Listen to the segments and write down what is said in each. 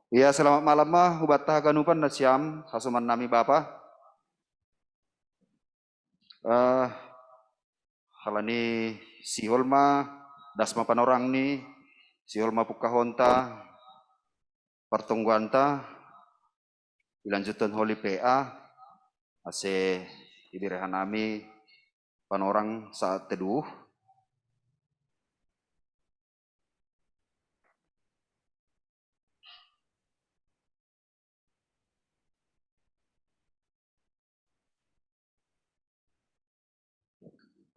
Iya, selamat malam mah hubatah ganupan na siam hasuman nami bapa. Eh halani sihol ma dasma panorang ni sihol ma pukahonta pertungguanta dilanjutkan holi PA ase ibirehan nami panorang saat teduh.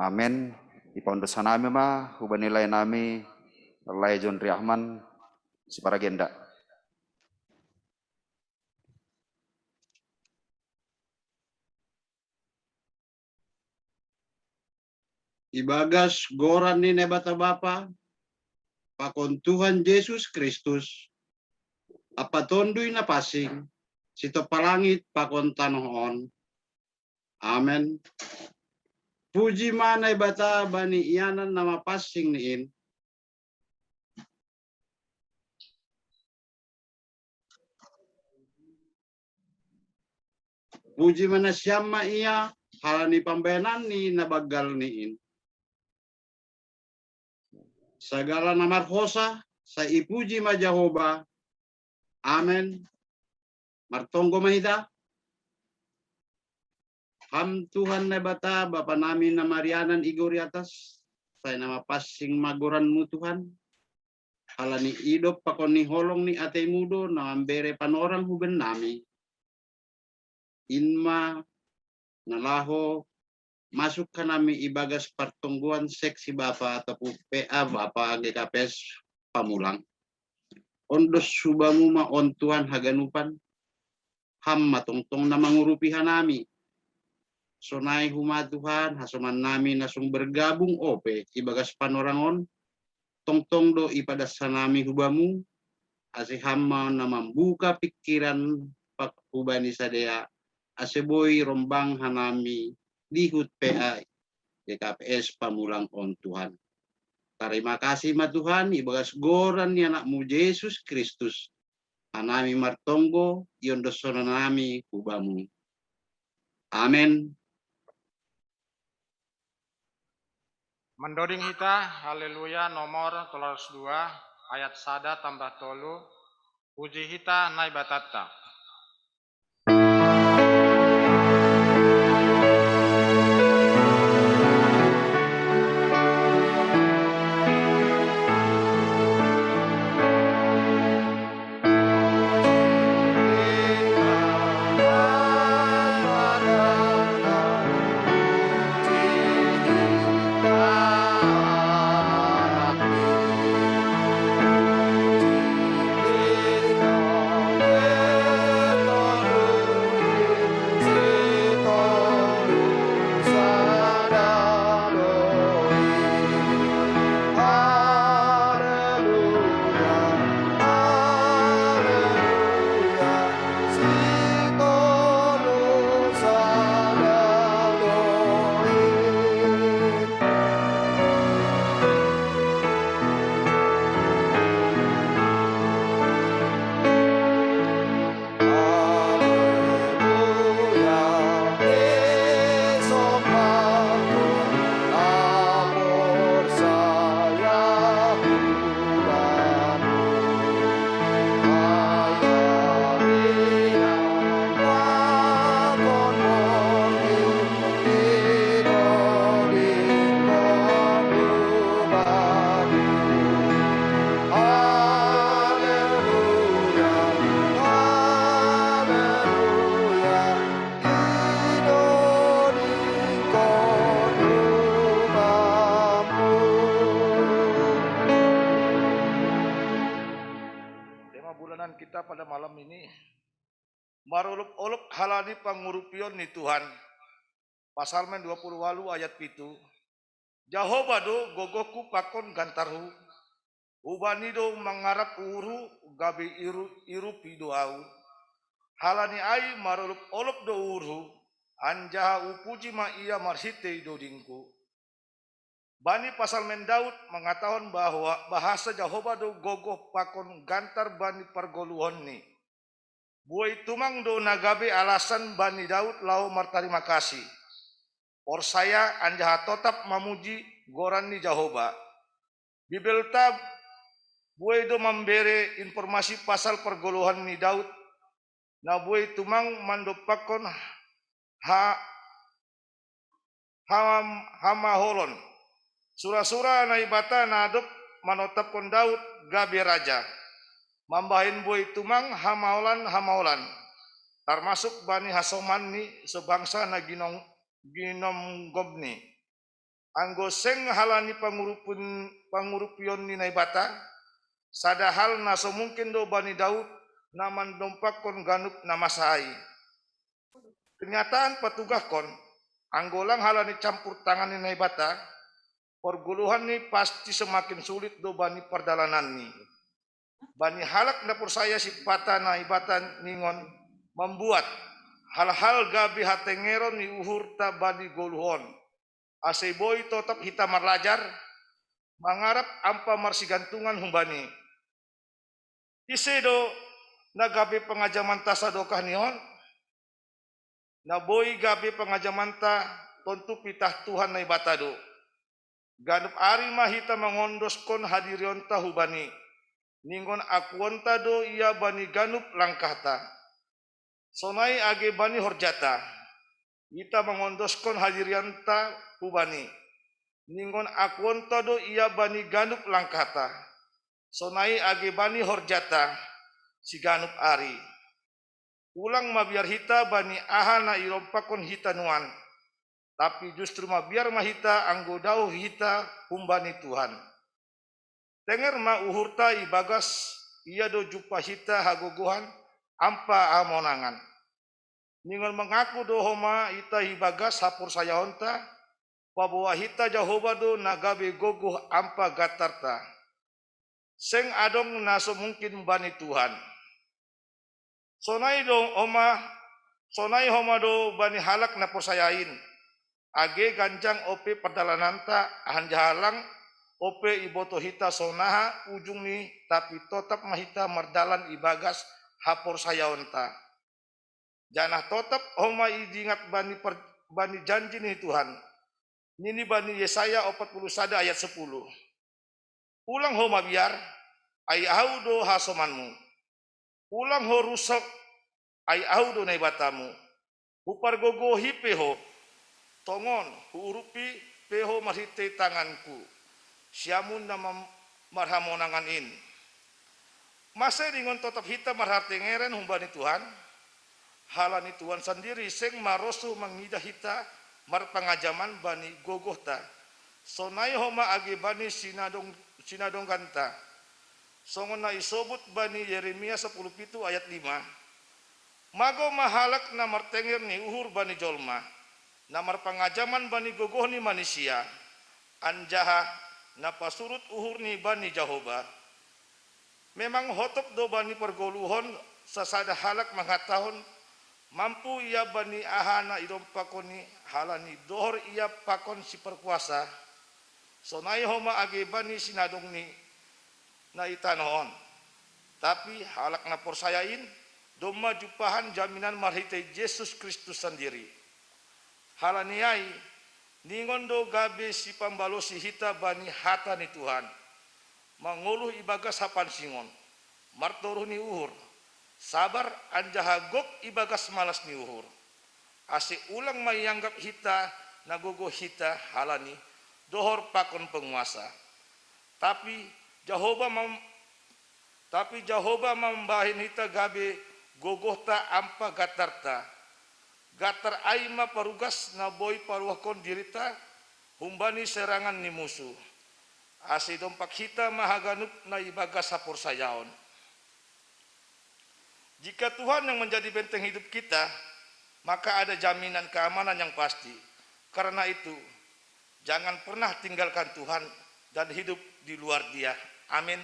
Amin. Ipaundosan nami mah hubanilai nami Lai John Riahman si paragenda. Ibagas goran ni nebata Bapa, pakon Tuhan Yesus Kristus, apa tonduy na pasing, sito palangit pakon tanohon. Amen. Puji mana ibata bani iyanan nama pasing niin. Puji mana siyama iya, halani pambayanan ni nabagal niin. Segala nama hosa, sa ipuji ma Jehovah. Amen. Martonggo mahita. Ham Tuhan nebata Bapa namin na Marianan igori atas. Saya nama pasing magoranmu Tuhan. Halani idop pakon ni holong ni ate mudo na ambere panorang huben nami. Inma nalaho masuk ka nami ibagas pertungguan seksi Bapa ataupun PA Bapa GKPS Pamulang. Ondos subamu ma on Tuhan haganupan. Ham matungtong na mangurupihan nami. Sonai huma Tuhan hasuman nami nasung bergabung ope ibagas panorangon tongtong do ipada sanami hubamu ase hama na membuka pikiran pak hubani sadea ase boy rombang hanami dihut PA GKPS Pamulang on Tuhan. Terima kasih ma Tuhan ibagas goran ni anakmu Yesus Kristus anami martonggo yondosona nami hubamu. Amin. Mendoding hita, haleluya nomor 2 ayat sada tambah tolu, puji hita nai batata. Kita pada malam ini marulup-ulup halani pangurupion ni Tuhan pasal 20 walu ayat pitu Jehovah do gogoku pakon gantarhu ubani do mangarap uru gabi iru pido au halani ai marulup-ulup do uru anjaha upuji ma ia marhite do dingku Bani pasal men Daud mengatakan bahwa bahasa Jehovah do gogoh pakon gantar bani pergoluhon ni. Buai tumang do nagabe alasan bani Daud lau martarima kasih. Or saya anjaha tetap memuji goran ni Jehovah. Bibel tab buai do memberi informasi pasal pergoluhan ni Daud. Na buai tumang mandopakon hamaholon. Sura-sura na ibata nadop manotapkon Daud gabe raja. Mambahin buai tumang hamaulan. Termasuk bani Hasoman ni sebangsa na ginom gobni. Anggo seng halani pangurupion ni naibata. Sadahal naso mungkin do bani Daud naman dompakon ganup namasai. Kenyataan petugas kon anggolang halani campur tangan ni naibata. Perguluhan ni pasti semakin sulit do bani perdalanan ni. Bani halak na persaya si pata na ibatan ningon membuat hal-hal gabi hatengeron ni uhurta bani goluhon. Ase boy tetap hita marlajar mangarap ampa marsigantungan humbani. Ise do na gabi pengajamanta sadokah nion. Na boy gabi pengajamanta tontu pitah Tuhan na ibatado. Ganup ari mahita mengondoskon hadirionta hubani. Ningon akuonta do ia bani ganup langkahta. Sonai age bani horjata. Ita mengondoskon hadirionta hubani. Ningon akuonta do ia bani ganup langkahta. Sonai age bani horjata si ganup ari. Ulang mabiar hita bani ahana irompakon hita nuan. Tapi justru biar mahita anggodau hita humbani Tuhan. Tenger ma uhurta ibagas ia do jupa hita hagogohan ampa amonangan. Ningon mengaku do homa ita ibagas hapur sayahonta. Pabawa hita Jehovah do nagabe gogoh ampa gatarta. Seng adong naso mungkin bani Tuhan. Sonai homa do bani halak na persayain. Age ganjang ope perdalananta hanjahalang ope iboto hita sonaha ujung ni tapi tetap mahita mardalan ibagas hapor sayaonta. Janah tetap homa idingat bani janji ni Tuhan. Nini bani Yesaya 41 ayat 10. Ulang homa biar ay audo hasomanmu. Ulang ho rusak ay audo naibatamu. Upargogohi peho. Tongon hurupi peho marhite tanganku. Siamun na marhamonanganin. Masa ringon tetap hita marhatengeren humbani Tuhan. Halani Tuhan sendiri seng marosu mengidah hita marpangajaman bani gogohta. Sonai homa age bani sinadong ganta. Songon na isobut bani Yeremia 10 ayat 5. Mago mahalak na martenger ni uhur bani jolma. Namar pangajaman bani gogoh ni manusia. Anjaha napasurut uhur ni bani Jehovah. Memang hotop do bani pergoluhon sasada halak menghatahon. Mampu ia bani ahana idompakoni halani dohor ia pakon si perkuasa. Sonai homa age bani sinadong ni na itanohon. Tapi halak na persayain doma jupahan jaminan marhite Yesus Kristus sendiri. Halaniai ningon do gabe si pambalo si hita bani hata ni Tuhan. Manguluh ibagas hapan singon. Martoruh ni uhur. Sabar anjaha gok ibagas malas ni uhur. Ase ulang mayanggap hita nagogo hita halani dohor pakon penguasa. Tapi Jehovah membahin hita gabe gogohta ampa gatarta. Gatar aima parugas na boy paruhkon dirita humbani serangan ni musuh. Ase dompak hita mahaganup na ibagas hapor sayaon. Jika Tuhan yang menjadi benteng hidup kita, maka ada jaminan keamanan yang pasti. Karena itu, jangan pernah tinggalkan Tuhan dan hidup di luar Dia. Amin.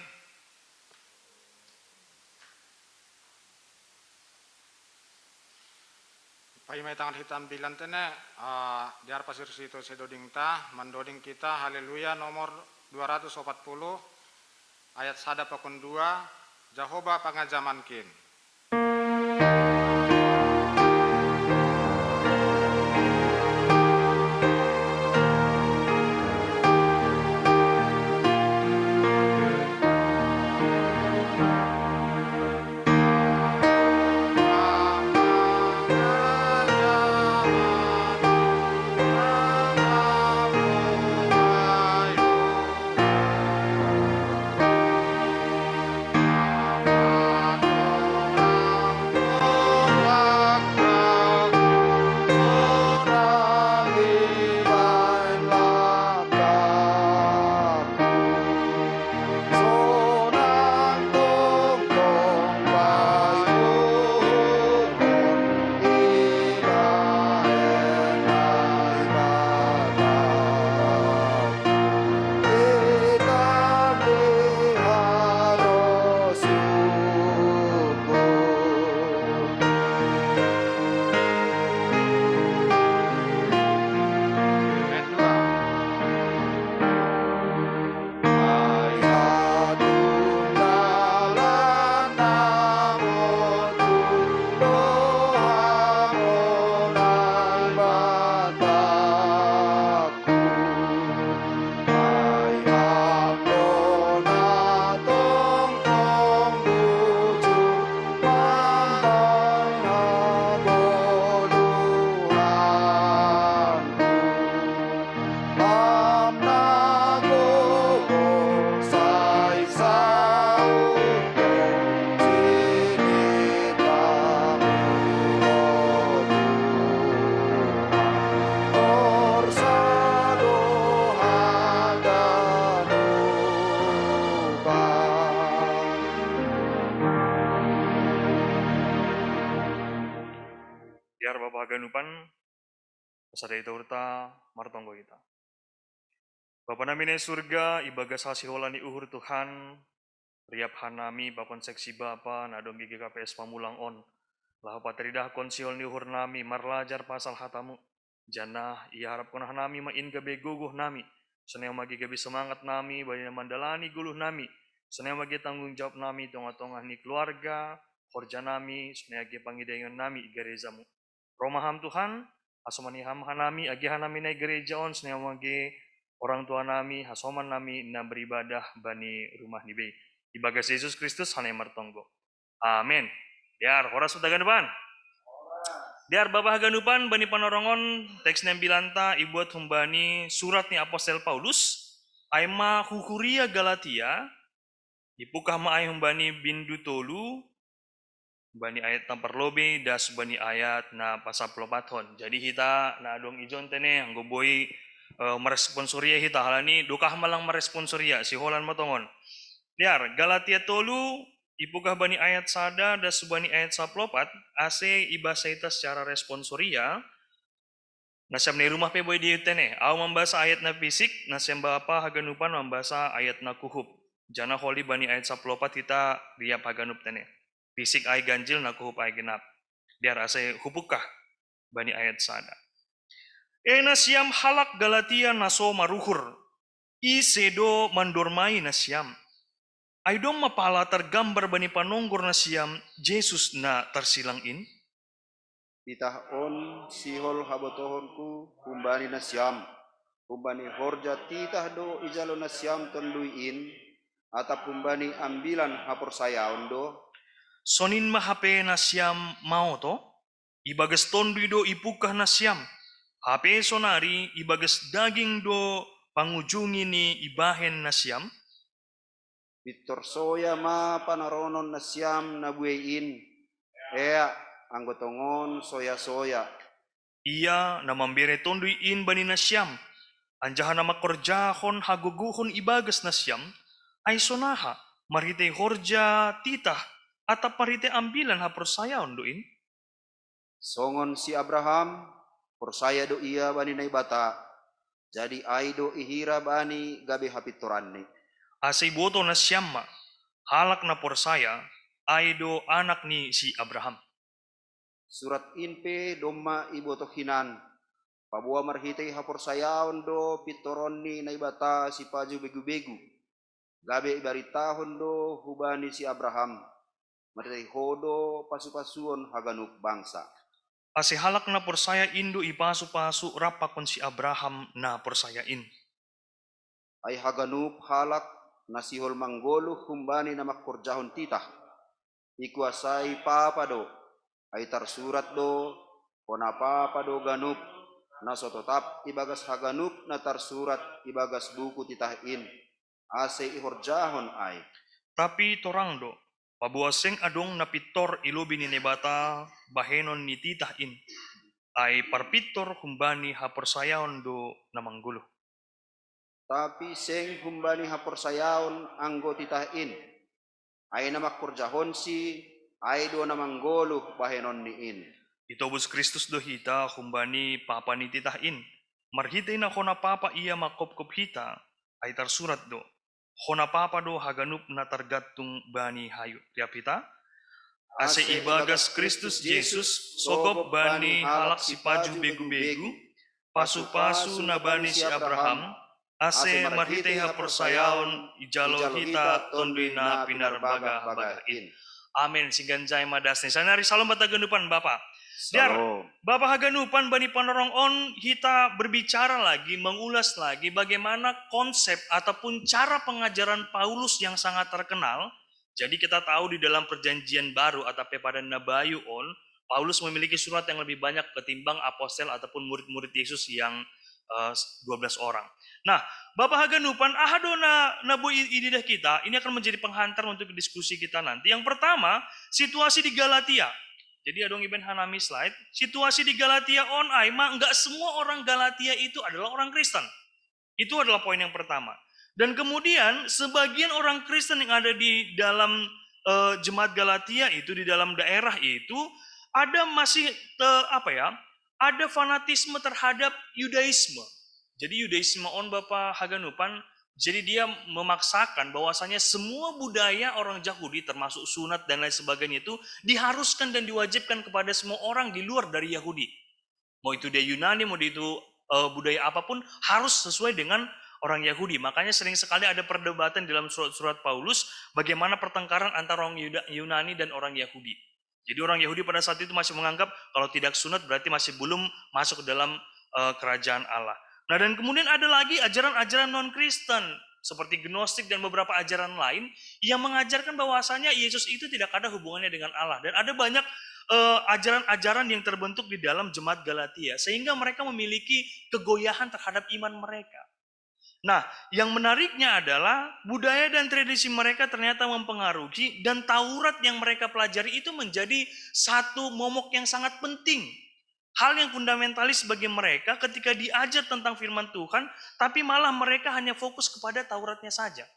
Paimay tangan hitam bilan tene, diar pasir situ sedoding ta, mandoding kita, haleluya nomor 240, ayat 1 Jehovah pangajamankin. Biar Bapak Ganupan, pasada ita urta, martonggo ita. Bapa nami ne surga, ibagas hasiholan ni uhur Tuhan, riap hanami bakon seksi Bapa, nadong gigi KPS pamulang on. Lah patridah konsiol ni uhur nami, marlajar pasal hatamu. Janah, ia harap konah nami main gabe guguh nami. Senang magi gabe semangat nami, bani mandalani guluh nami. Senang magi tanggung jawab nami, tongah-tongah ni keluarga, korja nami, senang magi pangidayan nami, gerejamu. Romaham Tuhan, asomaniham hanami, agihan nami na gereja on, senang magi orang tua nami, hasoman nami, na beribadah bani rumah ni be. Ibagas Yesus Kristus, hanay martonggo. Amin. Biar, horas utagan depan. Biar Bapak Ganupan, bani panorongon, teks nembilanta, ibuat humbani surat ni Apostel Paulus, aima hukuria Galatia, ipukah maay humbani bindu tolu, bani ayat tampar lobe, das bani ayat na pasaplopathon. Jadi kita na adong ijon tene, anggo boy meresponsoria kita halani, dokah malang meresponsoria, si holan motongon. Liar, Galatia tolu, ipukah bani ayat sada, das bani ayat saplopat, ase ibasa ita secara responsoria, nasyam ni rumah pe boy di tene, aw membasa ayat na fisik, nasyam bapa haganupan membasa ayat na kuhub. Jana holi bani ayat saplopat kita riap haganup tene. Fisik ay ganjil na kuhub ay genap. Biar ase hupukah bani ayat sada. Nasyam halak Galatia naso maruhur. Isedo mandormai nasyam. Aidong mapala tergambar bani panonggor nasyam Jesus na tersilangin. Itah on sihol habotohonku humbani nasyam. Humbani horja titah do ijalo nasyam tonduin. Atap humbani ambilan hapor saya ondo. Sonin mahape nasyam mau to, ibagas tondui do ipukah nasyam. Hape sonari ibagas daging do pangujungi ni ibahen nasyam. Victor soya ma panaronon nasyam nabuein. Ea anggotongon soya-soya. Ia na mambere tondui in bani nasyam. Anjahan na makorjahon haguguhon ibagas nasyam, ay sonaha marite horja titah atap marite ambilan ha persaya ondoin. Songon si Abraham, persaya do ia bani naibata. Jadi ay do ihira bani gabi hapitoranni. Asay boto na siyama, halak na persaya, ay do anak ni si Abraham. Surat inpe domma ibotohinan. Pabua marhitay hapor sayaon do pitoroni na ibata si paju begu-begu. Gabe ibaritahon do hubani si Abraham. Marhitay hodo pasu-pasuon haganuk bangsa. Ase halak na persaya indo ipasu-pasu rapakon si Abraham na persayain. Ay haganuk halak nasihol manggolo humbani na makorjahon titah. Ikuasai papado ay tarsurat do konapapado ganup na sototap ibagas haganuk na tarsurat ibagas buku titahin ase ihorjahon ay. Tapi torang do, pabuaseng adong napitor ilobi ni nebata bahenon ni titahin. Ay parpitor humbani hapersayaon do namanggulo. Tapi seng humbani haporsayaon anggo titahin ay namakorjahon si ay do namanggolo bahenon niin. Itobus Kristus do hita humbani papa ni titahin. Marhitay na kona papa iya makopkop hita ay tarsurat do. Kona papa do haganup na targatung bani hayu. Tiap hita? Ase ibagas Kristus Jesus sogop bani halak si paju begu-begu. Pasu-pasu na bani si Abraham. Ase marhitay hapersayaon ijalo hita tondui na pinarbaga-bagain. Amin. Siganjay madasni. Sanari salam bataganupan Bapak. Biar Salom. Bapak Haganupan Bani Panorong On kita berbicara lagi, mengulas lagi bagaimana konsep ataupun cara pengajaran Paulus yang sangat terkenal. Jadi kita tahu di dalam perjanjian baru atau pada Nabayu On, Paulus memiliki surat yang lebih banyak ketimbang apostel ataupun murid-murid Yesus yang 12 orang. Nah, Bapak Haganupan, ahadona nabu ididah kita, ini akan menjadi penghantar untuk diskusi kita nanti. Yang pertama, situasi di Galatia. Jadi adong Iben Hanami slide, situasi di Galatia on aima, enggak semua orang Galatia itu adalah orang Kristen. Itu adalah poin yang pertama. Dan kemudian sebagian orang Kristen yang ada di dalam jemaat Galatia itu, di dalam daerah itu, ada masih ada fanatisme terhadap Yudaisme. Jadi Yudaisme on Bapak Haganupan, jadi dia memaksakan bahwasanya semua budaya orang Yahudi termasuk sunat dan lain sebagainya itu diharuskan dan diwajibkan kepada semua orang di luar dari Yahudi. Mau itu dia Yunani, mau itu budaya apapun harus sesuai dengan orang Yahudi. Makanya sering sekali ada perdebatan dalam surat-surat Paulus bagaimana pertengkaran antara orang Yunani dan orang Yahudi. Jadi orang Yahudi pada saat itu masih menganggap kalau tidak sunat berarti masih belum masuk ke dalam kerajaan Allah. Nah, dan kemudian ada lagi ajaran-ajaran non-Kristen seperti Gnostik dan beberapa ajaran lain yang mengajarkan bahwasanya Yesus itu tidak ada hubungannya dengan Allah. Dan ada banyak ajaran-ajaran yang terbentuk di dalam jemaat Galatia sehingga mereka memiliki kegoyahan terhadap iman mereka. Nah, yang menariknya adalah budaya dan tradisi mereka ternyata mempengaruhi dan Taurat yang mereka pelajari itu menjadi satu momok yang sangat penting. Hal yang fundamentalis bagi mereka ketika diajar tentang firman Tuhan, tapi malah mereka hanya fokus kepada Tauratnya saja.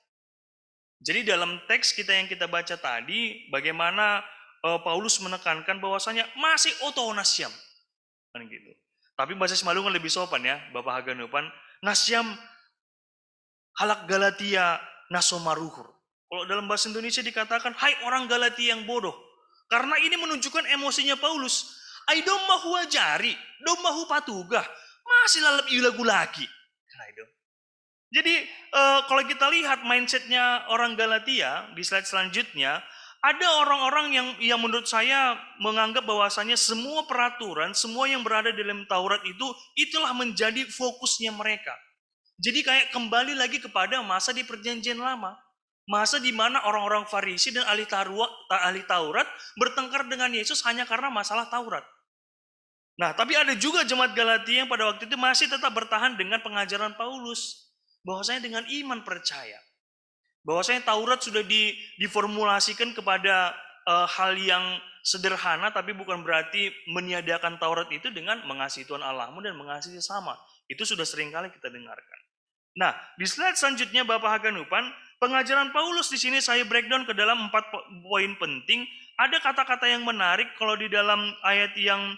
Jadi dalam teks kita yang kita baca tadi, bagaimana Paulus menekankan bahwasanya masih otonasyam. Kan gitu. Tapi bahasa Simalungun lebih sopan ya, Bapak Haganupan. Nasyam halak Galatia nasomaruhur. Kalau dalam bahasa Indonesia dikatakan, hai orang Galatia yang bodoh. Karena ini menunjukkan emosinya Paulus. Ay mahu ajari, mahu patugah, masih lalap ilagu lagi. Jadi kalau kita lihat mindsetnya orang Galatia di slide selanjutnya, ada orang-orang yang menurut saya menganggap bahwasanya semua peraturan, semua yang berada dalam Taurat itu, itulah menjadi fokusnya mereka. Jadi kayak kembali lagi kepada masa di perjanjian lama. Masa di mana orang-orang Farisi dan ahli Taurat bertengkar dengan Yesus hanya karena masalah Taurat. Nah, tapi ada juga jemaat Galatia yang pada waktu itu masih tetap bertahan dengan pengajaran Paulus. Bahwasanya dengan iman percaya. Bahwasanya Taurat sudah diformulasikan kepada hal yang sederhana, tapi bukan berarti meniadakan Taurat itu dengan mengasihi Tuhan Allahmu dan mengasihi sesama. Itu sudah sering kali kita dengarkan. Nah, di slide selanjutnya Bapak Haganupan, pengajaran Paulus di sini saya breakdown ke dalam 4 poin penting. Ada kata-kata yang menarik kalau di dalam ayat yang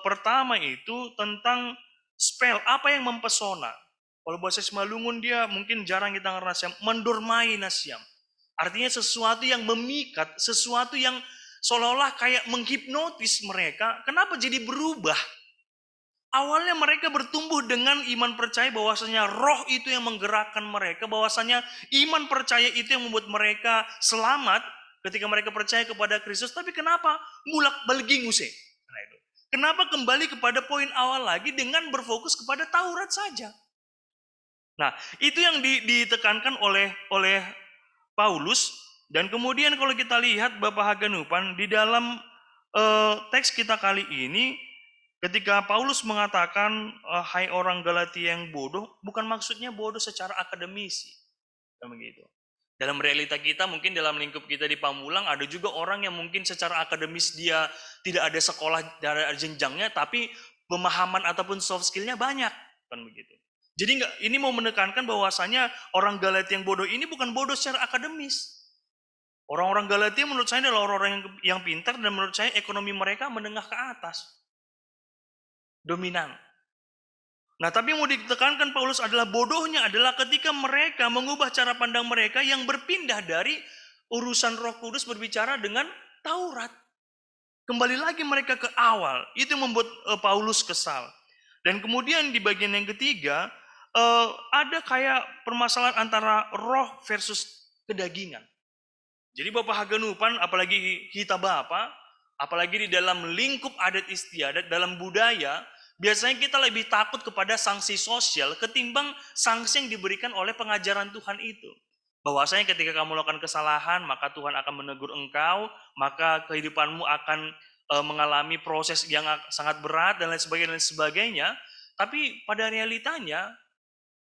pertama itu tentang spell, apa yang mempesona. Kalau bahasa Simalungun dia mungkin jarang kita ngerasain, mendormai nasyam. Artinya sesuatu yang memikat, sesuatu yang seolah-olah kayak menghipnotis mereka. Kenapa jadi berubah? Awalnya mereka bertumbuh dengan iman percaya bahwasanya roh itu yang menggerakkan mereka, bahwasanya iman percaya itu yang membuat mereka selamat ketika mereka percaya kepada Kristus. Tapi kenapa mulak balik nguse? Nah itu. Kenapa kembali kepada poin awal lagi dengan berfokus kepada Taurat saja? Nah, itu yang ditekankan oleh Paulus. Dan kemudian kalau kita lihat Bapak Haganupan di dalam teks kita kali ini, ketika Paulus mengatakan hai orang Galatia yang bodoh, bukan maksudnya bodoh secara akademisi. Begitu. Dalam realita kita, mungkin dalam lingkup kita di Pamulang, ada juga orang yang mungkin secara akademis dia tidak ada sekolah dari jenjangnya, tapi pemahaman ataupun soft skill-nya banyak. Kan begitu. Jadi ini mau menekankan bahwasanya orang Galatia yang bodoh ini bukan bodoh secara akademis. Orang-orang Galatia menurut saya adalah orang-orang yang pintar, dan menurut saya ekonomi mereka menengah ke atas. Dominan. Nah, tapi yang mau ditekankan Paulus adalah bodohnya adalah ketika mereka mengubah cara pandang mereka yang berpindah dari urusan Roh Kudus berbicara dengan Taurat. Kembali lagi mereka ke awal. Itu yang membuat Paulus kesal. Dan kemudian di bagian yang ketiga, ada kayak permasalahan antara roh versus kedagingan. Jadi Bapak Haganupan, apalagi kita Bapak, apalagi di dalam lingkup adat istiadat, dalam budaya, biasanya kita lebih takut kepada sanksi sosial ketimbang sanksi yang diberikan oleh pengajaran Tuhan itu. Bahwasanya ketika kamu melakukan kesalahan, maka Tuhan akan menegur engkau, maka kehidupanmu akan mengalami proses yang sangat berat dan lain sebagainya. Tapi pada realitanya,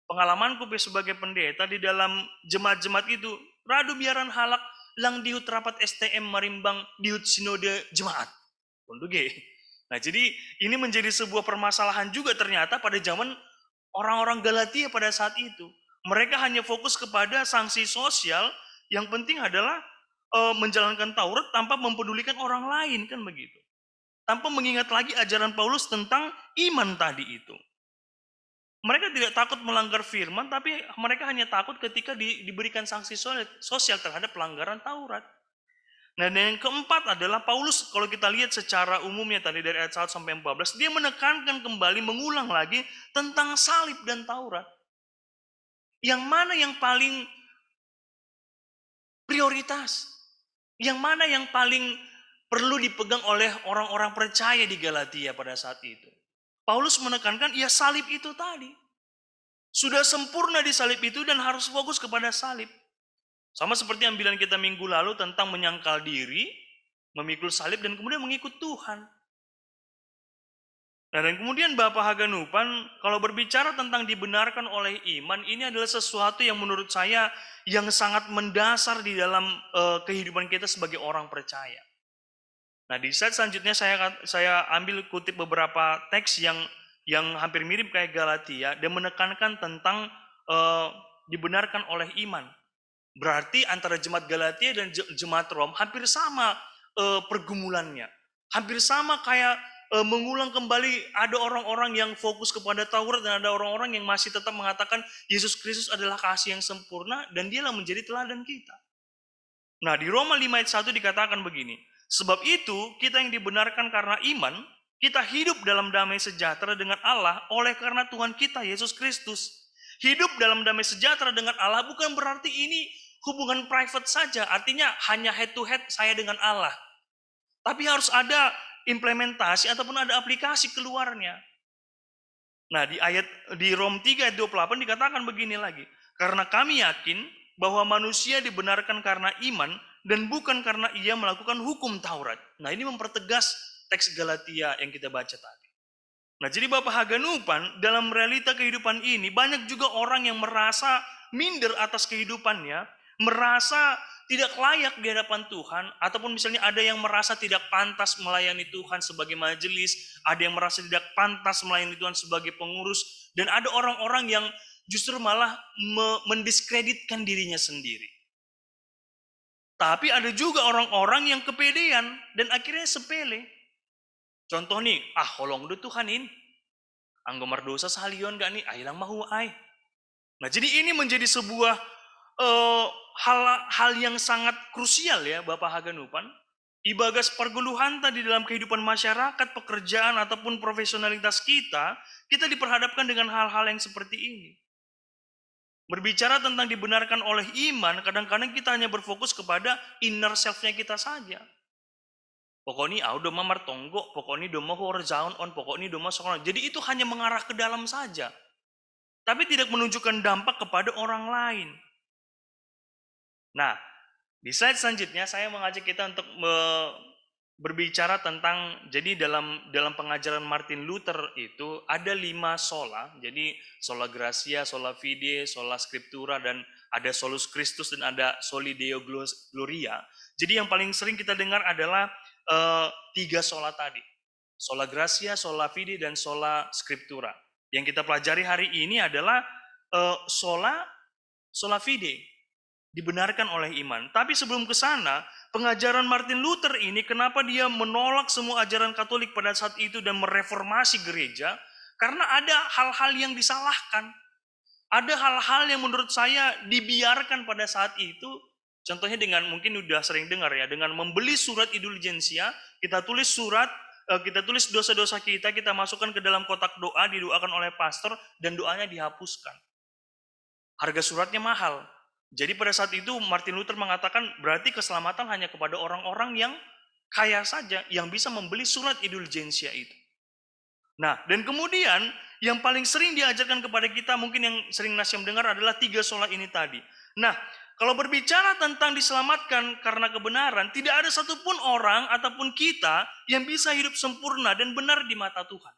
pengalamanku sebagai pendeta di dalam jemaat-jemaat itu, radu biaran halak lang diut rapat STM marimbang diut sinode jemaat. Nah, jadi ini menjadi sebuah permasalahan juga ternyata pada zaman orang-orang Galatia pada saat itu. Mereka hanya fokus kepada sanksi sosial, yang penting adalah menjalankan Taurat tanpa mempedulikan orang lain, kan begitu. Tanpa mengingat lagi ajaran Paulus tentang iman tadi itu. Mereka tidak takut melanggar firman, tapi mereka hanya takut ketika diberikan sanksi sosial terhadap pelanggaran Taurat. Nah, dan yang keempat adalah Paulus, kalau kita lihat secara umumnya tadi dari ayat 1 sampai 14, dia menekankan kembali, mengulang lagi tentang salib dan Taurat. Yang mana yang paling prioritas? Yang mana yang paling perlu dipegang oleh orang-orang percaya di Galatia pada saat itu? Paulus menekankan, ya salib itu tadi. Sudah sempurna di salib itu dan harus fokus kepada salib. Sama seperti yang bilang kita minggu lalu tentang menyangkal diri, memikul salib, dan kemudian mengikut Tuhan. Nah, dan kemudian Bapak Haganupan, kalau berbicara tentang dibenarkan oleh iman, ini adalah sesuatu yang menurut saya yang sangat mendasar di dalam kehidupan kita sebagai orang percaya. Nah, di slide selanjutnya saya ambil kutip beberapa teks yang hampir mirip kayak Galatia dan menekankan tentang dibenarkan oleh iman. Berarti antara jemaat Galatia dan jemaat Rom hampir sama pergumulannya. Hampir sama kayak mengulang kembali, ada orang-orang yang fokus kepada Taurat dan ada orang-orang yang masih tetap mengatakan Yesus Kristus adalah kasih yang sempurna dan dialah menjadi teladan kita. Nah, di Roma 5 ayat 1 dikatakan begini, sebab itu kita yang dibenarkan karena iman, kita hidup dalam damai sejahtera dengan Allah oleh karena Tuhan kita Yesus Kristus. Hidup dalam damai sejahtera dengan Allah bukan berarti ini hubungan private saja, artinya hanya head to head saya dengan Allah. Tapi harus ada implementasi ataupun ada aplikasi keluarnya. Nah, di Rom 3 ayat 28 dikatakan begini lagi. Karena kami yakin bahwa manusia dibenarkan karena iman dan bukan karena ia melakukan hukum Taurat. Nah, ini mempertegas teks Galatia yang kita baca tadi. Nah, jadi Bapak Haganupan, dalam realita kehidupan ini banyak juga orang yang merasa minder atas kehidupannya, merasa tidak layak di hadapan Tuhan, ataupun misalnya ada yang merasa tidak pantas melayani Tuhan sebagai majelis, ada yang merasa tidak pantas melayani Tuhan sebagai pengurus, dan ada orang-orang yang justru malah mendiskreditkan dirinya sendiri. Tapi ada juga orang-orang yang kepedean dan akhirnya sepele. Contoh nih, holong do Tuhanin, anggomar dosa salion gak nih, ilang mahu ay. Nah, jadi ini menjadi sebuah hal yang sangat krusial ya Bapak Haganupan. ibagas perguluhan tadi dalam kehidupan masyarakat, pekerjaan, ataupun profesionalitas kita, kita diperhadapkan dengan hal-hal yang seperti ini. Berbicara tentang dibenarkan oleh iman, kadang-kadang kita hanya berfokus kepada inner self-nya kita saja. Pokoknya udah mamar tonggo, pokoknya udah mau horizon on, pokoknya udah mau sekolah. Jadi itu hanya mengarah ke dalam saja. Tapi tidak menunjukkan dampak kepada orang lain. Nah, di slide selanjutnya saya mengajak kita untuk berbicara tentang, jadi dalam pengajaran Martin Luther itu ada 5 sola. Jadi sola gratia, sola fide, sola scriptura, dan ada solus Christus, dan ada soli Deo gloria. Jadi yang paling sering kita dengar adalah 3 sola tadi. Sola gratia, sola fide, dan sola scriptura. Yang kita pelajari hari ini adalah sola fide, dibenarkan oleh iman. Tapi sebelum ke sana, pengajaran Martin Luther ini kenapa dia menolak semua ajaran Katolik pada saat itu dan mereformasi gereja? Karena ada hal-hal yang disalahkan. Ada hal-hal yang menurut saya dibiarkan pada saat itu. Contohnya dengan, mungkin udah sering dengar ya, dengan membeli surat indulgensia, kita tulis dosa-dosa kita masukkan ke dalam kotak doa, didoakan oleh pastor, dan doanya dihapuskan. Harga suratnya mahal. Jadi pada saat itu Martin Luther mengatakan berarti keselamatan hanya kepada orang-orang yang kaya saja yang bisa membeli surat indulgensia itu. Nah, dan kemudian yang paling sering diajarkan kepada kita, mungkin yang sering Nasyam dengar, adalah 3 sola ini tadi. Nah, kalau berbicara tentang diselamatkan karena kebenaran, tidak ada satupun orang ataupun kita yang bisa hidup sempurna dan benar di mata Tuhan.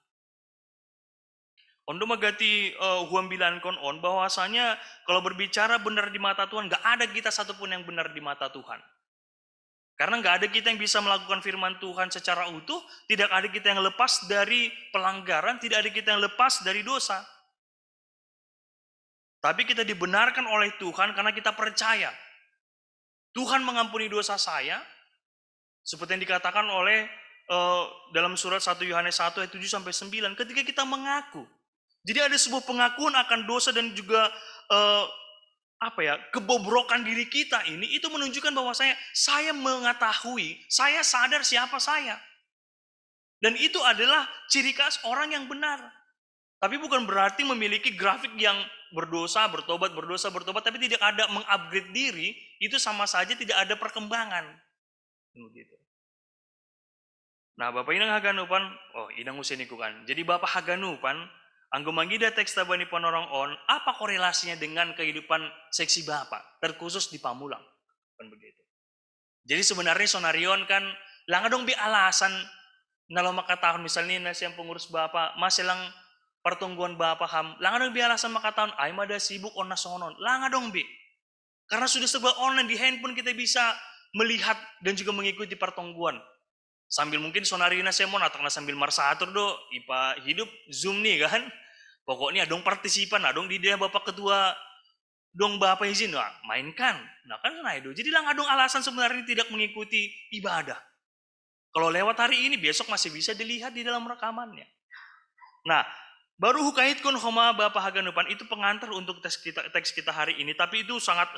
Ondo magati huam bilan kon on bahwasanya kalau berbicara benar di mata Tuhan, nggak ada kita satupun yang benar di mata Tuhan. Karena nggak ada kita yang bisa melakukan firman Tuhan secara utuh, tidak ada kita yang lepas dari pelanggaran, tidak ada kita yang lepas dari dosa. Tapi kita dibenarkan oleh Tuhan karena kita percaya. Tuhan mengampuni dosa saya, seperti yang dikatakan oleh dalam surat 1 Yohanes 1 ayat 7-9, ketika kita mengaku. Jadi ada sebuah pengakuan akan dosa dan juga kebobrokan diri kita ini, itu menunjukkan bahwa saya mengetahui, saya sadar siapa saya. Dan itu adalah ciri khas orang yang benar. Tapi bukan berarti memiliki grafik yang berdosa, bertobat, tapi tidak ada mengupgrade diri, itu sama saja tidak ada perkembangan. Begitu. Nah, Bapak Inang Haganupan, Inang Usenikukan. Jadi Bapak Haganupan, anggo manggida teks tabani panorong on, apa korelasinya dengan kehidupan seksi Bapak, terkhusus di Pamulang? Kan begitu. Jadi sebenarnya sonarion kan, lang dong bi alasan, nalo makatahon misalnya nasi yang pengurus Bapak, masih lang pertungguan Bapak ham, lang dong bi alasan makatahon, ay mada sibuk on nasonon, lang dong bi. Karena sudah serba online, di handphone kita bisa melihat dan juga mengikuti pertungguan. Sambil mungkin sonarina semon atau sambil marsatur do, ipa hidup Zoom nih kan. Pokoknya dong partisipan, dong di dia Bapak Ketua, dong Bapak izin, mainkan. Nah kan itu. Jadi lang adong alasan sebenarnya tidak mengikuti ibadah. Kalau lewat hari ini, besok masih bisa dilihat di dalam rekamannya. Nah, baru hukaitkan homa Bapak Haganupan itu pengantar untuk teks kita hari ini. Tapi itu sangat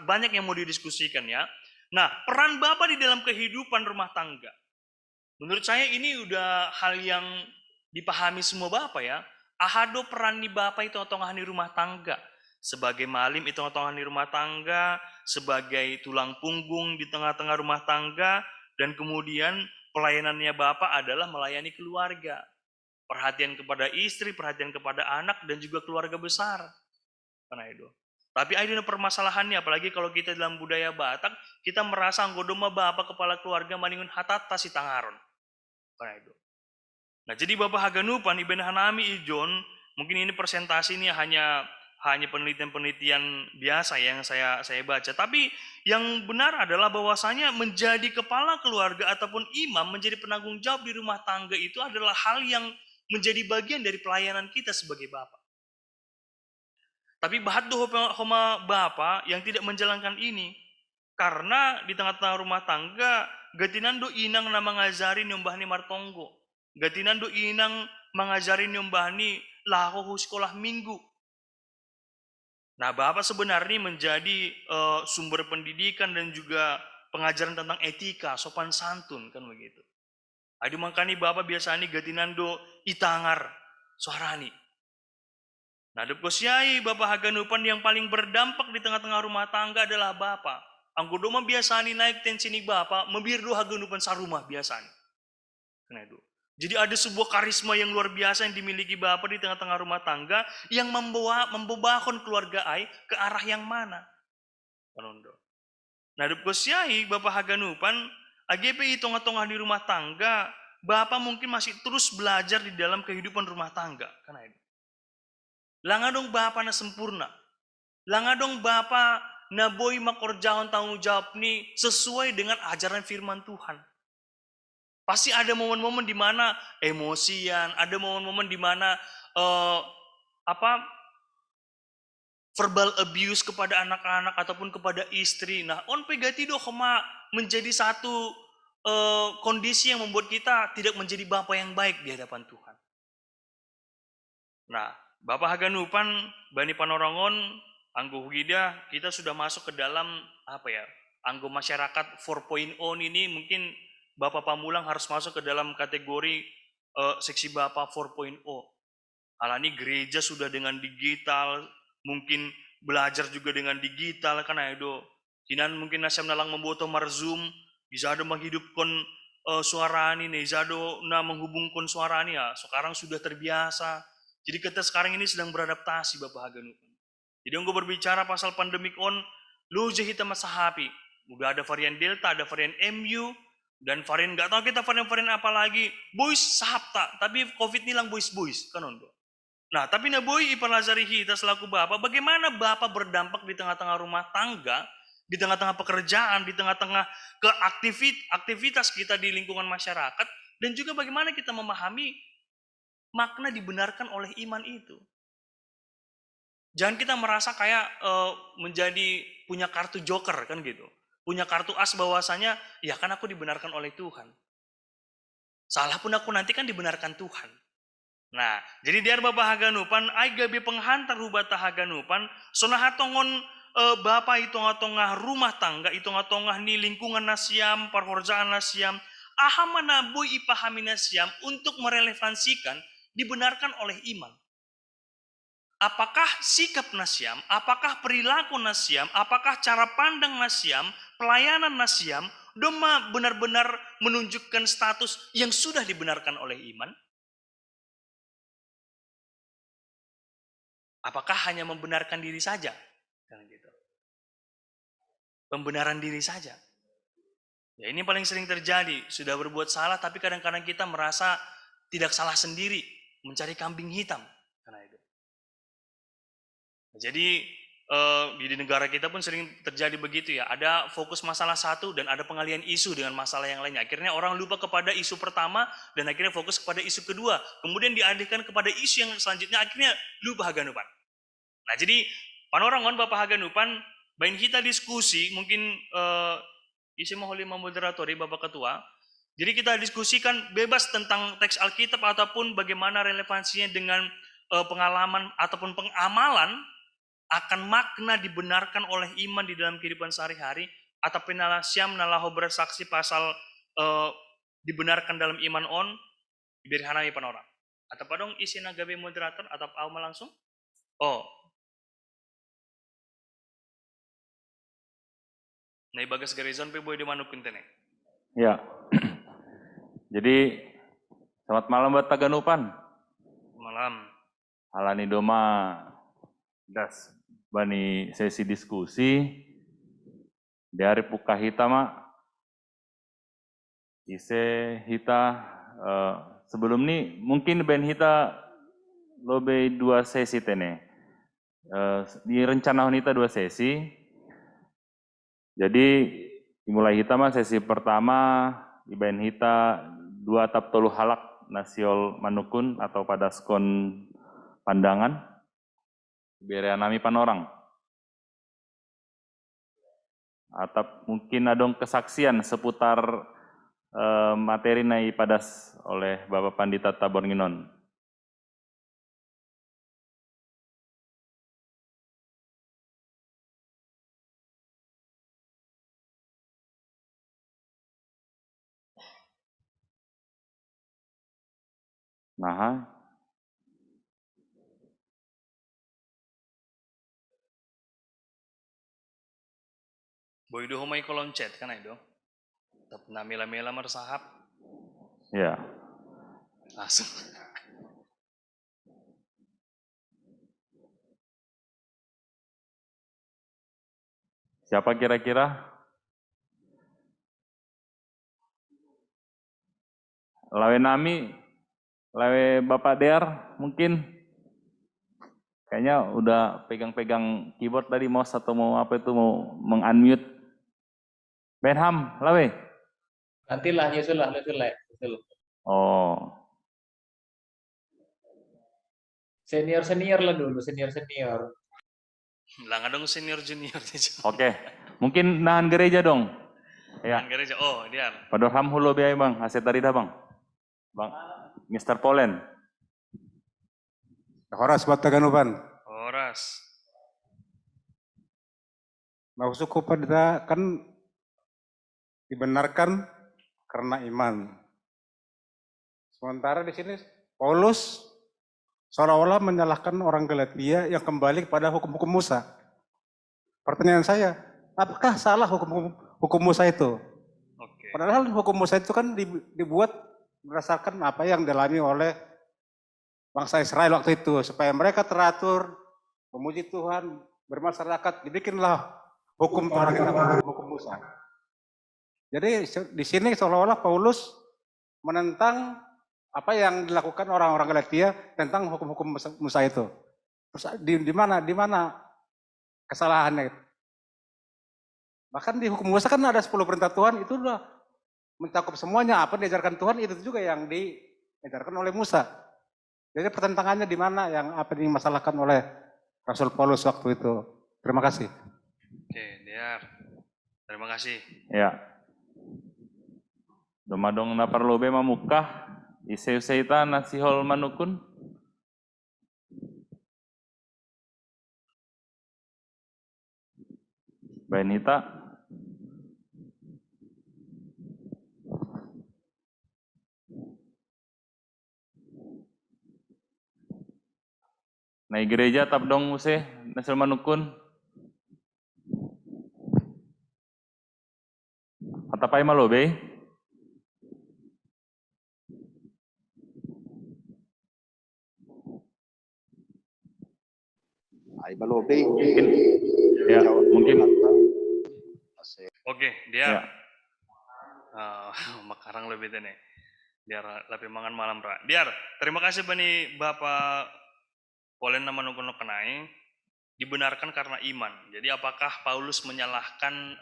banyak yang mau didiskusikan ya. Nah, peran Bapak di dalam kehidupan rumah tangga. Menurut saya ini udah hal yang dipahami semua Bapak ya. Ahado peran di Bapak itu otongan di rumah tangga. Sebagai malim itu otongan di rumah tangga, sebagai tulang punggung di tengah-tengah rumah tangga, dan kemudian pelayanannya Bapak adalah melayani keluarga. Perhatian kepada istri, perhatian kepada anak, dan juga keluarga besar. Karena itu. Tapi ada permasalahannya, apalagi kalau kita dalam budaya Batak, kita merasa anggodoma Bapak kepala keluarga maningun hatata si tangaron. Karena itu. Nah, jadi Bapak Haganupan Iben Hanami Ijon, mungkin ini presentasi ini hanya penelitian-penelitian biasa yang saya baca. Tapi yang benar adalah bahwasanya menjadi kepala keluarga ataupun imam, menjadi penanggung jawab di rumah tangga itu adalah hal yang menjadi bagian dari pelayanan kita sebagai Bapak. Tapi bahat do homa Bapak yang tidak menjalankan ini, karena di tengah-tengah rumah tangga gatinan do inang na mangajari nyumbahni martonggo. Gatinan do inang mangajari nyumbahni lako sekolah minggu. Nah, Bapak sebenarnya menjadi sumber pendidikan dan juga pengajaran tentang etika, sopan santun kan begitu. Adi mangkani Bapak biasanya gatinando itangar suarani. Nah, depkosiai Bapak haganupan yang paling berdampak di tengah-tengah rumah tangga adalah Bapak. Anggo doma biasanya naik tensi Bapak, membirdo haganupan sarumah biasanya. Karena itu. Jadi ada sebuah karisma yang luar biasa yang dimiliki Bapak di tengah-tengah rumah tangga yang membawakan keluarga ai ke arah yang mana? Panondo. Nah, depkosiai Bapak haganupan, AGP tengah-tengah di rumah tangga, Bapak mungkin masih terus belajar di dalam kehidupan rumah tangga. Karena itu. Langadong Bapak na sempurna. Langadong Bapak na boy makorjaon tanggung jawab ni sesuai dengan ajaran firman Tuhan. Pasti ada momen-momen di mana emosian, ada momen-momen di mana verbal abuse kepada anak-anak ataupun kepada istri. Nah, on pegati do kema menjadi satu kondisi yang membuat kita tidak menjadi bapak yang baik di hadapan Tuhan. Nah, Bapak haganupan bani panorangon anggo hugida kita sudah masuk ke dalam anggo masyarakat 4.0 ini mungkin Bapak Pamulang harus masuk ke dalam kategori seksi Bapak 4.0. Alani gereja sudah dengan digital, mungkin belajar juga dengan digital karena itu. Kinan mungkin nasam nalang membuat marzum, bisa ada menghidupkan suara ini, bisa ada menghubungkan suara ini ya. Sekarang sudah terbiasa. Jadi kita sekarang ini sedang beradaptasi Bapak haganupan. Jadi gue berbicara pasal pandemik on, lu jahita masahapi. Udah ada varian Delta, ada varian MU, dan varian nggak tahu kita varian apa lagi. Boys sahapta, tapi COVID nilang boys kan untuk. Nah, tapi na boy ipalazari kita selaku Bapak, bagaimana Bapak berdampak di tengah-tengah rumah tangga, di tengah-tengah pekerjaan, di tengah-tengah aktivitas kita di lingkungan masyarakat, dan juga bagaimana kita memahami makna dibenarkan oleh iman itu. Jangan kita merasa kayak menjadi punya kartu joker kan gitu. Punya kartu as bahwasanya ya kan aku dibenarkan oleh Tuhan. Salah pun aku nanti kan dibenarkan Tuhan. Nah, jadi diar Bapak haganupan ai gabi penghantar hubata haganupan sonahatongon Bapak itu tengah rumah tangga itu tengah ni lingkungan nasiam, parhorjaan nasiam, ahamana boy ipahami nasiam untuk merelevansikan dibenarkan oleh iman. Apakah sikap nasiam, apakah perilaku nasiam, apakah cara pandang nasiam, pelayanan nasiam, doma benar-benar menunjukkan status yang sudah dibenarkan oleh iman? Apakah hanya membenarkan diri saja? Kan gitu. Pembenaran diri saja. Ya ini paling sering terjadi, sudah berbuat salah tapi kadang-kadang kita merasa tidak salah sendiri, mencari kambing hitam. Karena itu. Jadi di negara kita pun sering terjadi begitu ya. Ada fokus masalah satu dan ada pengalihan isu dengan masalah yang lainnya. Akhirnya orang lupa kepada isu pertama dan akhirnya fokus kepada isu kedua. Kemudian dialihkan kepada isu yang selanjutnya akhirnya lupa haganupan. Nah jadi panorangon Bapak haganupan, bain kita diskusi mungkin isi mohon lima moderatori Bapak Ketua. Jadi kita diskusikan bebas tentang teks Alkitab ataupun bagaimana relevansinya dengan pengalaman ataupun pengamalan akan makna dibenarkan oleh iman di dalam kehidupan sehari-hari atau penalasiam nalaho bersaksi pasal dibenarkan dalam iman on diberihanami panorang. Atau padong isi nagabe moderator atau awal langsung? Oh. Nah, bagas garizon pe boy di manuk kentene. Ya. Jadi selamat malam buat Taganupan. Malam. Alani doma das bani sesi diskusi dari puka hita mak ise hita sebelum ini mungkin ben hita lobe 2 sesi tene di rencana hita 2 sesi jadi dimulai hita mah sesi pertama iben hita 2 tap tolu halak nasiol manukun atau pada skon pandangan biar nami panorang atau mungkin ada kesaksian seputar materi nai padas oleh Bapak Pandita Tabor Nginon. Nah, Boy do humay koloncet kan itu. Tap na mela-mela marsahap. ya. Langsung. Siapa kira-kira? Lawe Nami, lawe Bapak Dear mungkin? Kayaknya udah pegang-pegang keyboard tadi, mouse atau mau apa itu, mau meng-unmute. Benham, lawe? Nantilah, nyusul lah, nyusul. Oh, Senior lah dulu, senior. Lah nggak dong senior junior. oke. Mungkin nahan gereja dong. Ya, Yang gereja, oh dia. Padorham hulo biaya bang, aset tadi dah bang. Bang, Mr. Polen. Horas Bataganupan. Horas. Maksud pada kan dibenarkan karena iman. Sementara di sini Paulus seolah-olah menyalahkan orang Galatia yang kembali kepada hukum-hukum Musa. Pertanyaan saya, apakah salah hukum Musa itu? Oke. Padahal hukum Musa itu kan dibuat berdasarkan apa yang dialami oleh bangsa Israel waktu itu, supaya mereka teratur, memuji Tuhan, bermasyarakat, dibikinlah hukum Taurat kita, hukum Musa. Jadi di sini seolah-olah Paulus menentang apa yang dilakukan orang-orang Galatia tentang hukum-hukum Musa itu. Terus di mana kesalahannya? Bahkan di hukum Musa kan ada 10 perintah Tuhan, itu udah mencakup semuanya. Apa yang diajarkan Tuhan itu juga yang diajarkan oleh Musa. Jadi pertentangannya di mana yang apa yang dimasalahkan oleh Rasul Paulus waktu itu. Terima kasih. Oke, Diar. Terima kasih. Ya. Domadong na parlobe mamukah, iseu-seita nasihol manukun. Benita. Na gereja tap dong use nasil manukun. Atapay malobe. Ay balobe. Ya, mungkin. Oke, Ya. Diar. Makarang lebih tene. Diar lebih mangan malam ra. Diar, terima kasih bani Bapak Polen nama nukun kenai dibenarkan karena iman. Jadi apakah Paulus menyalahkan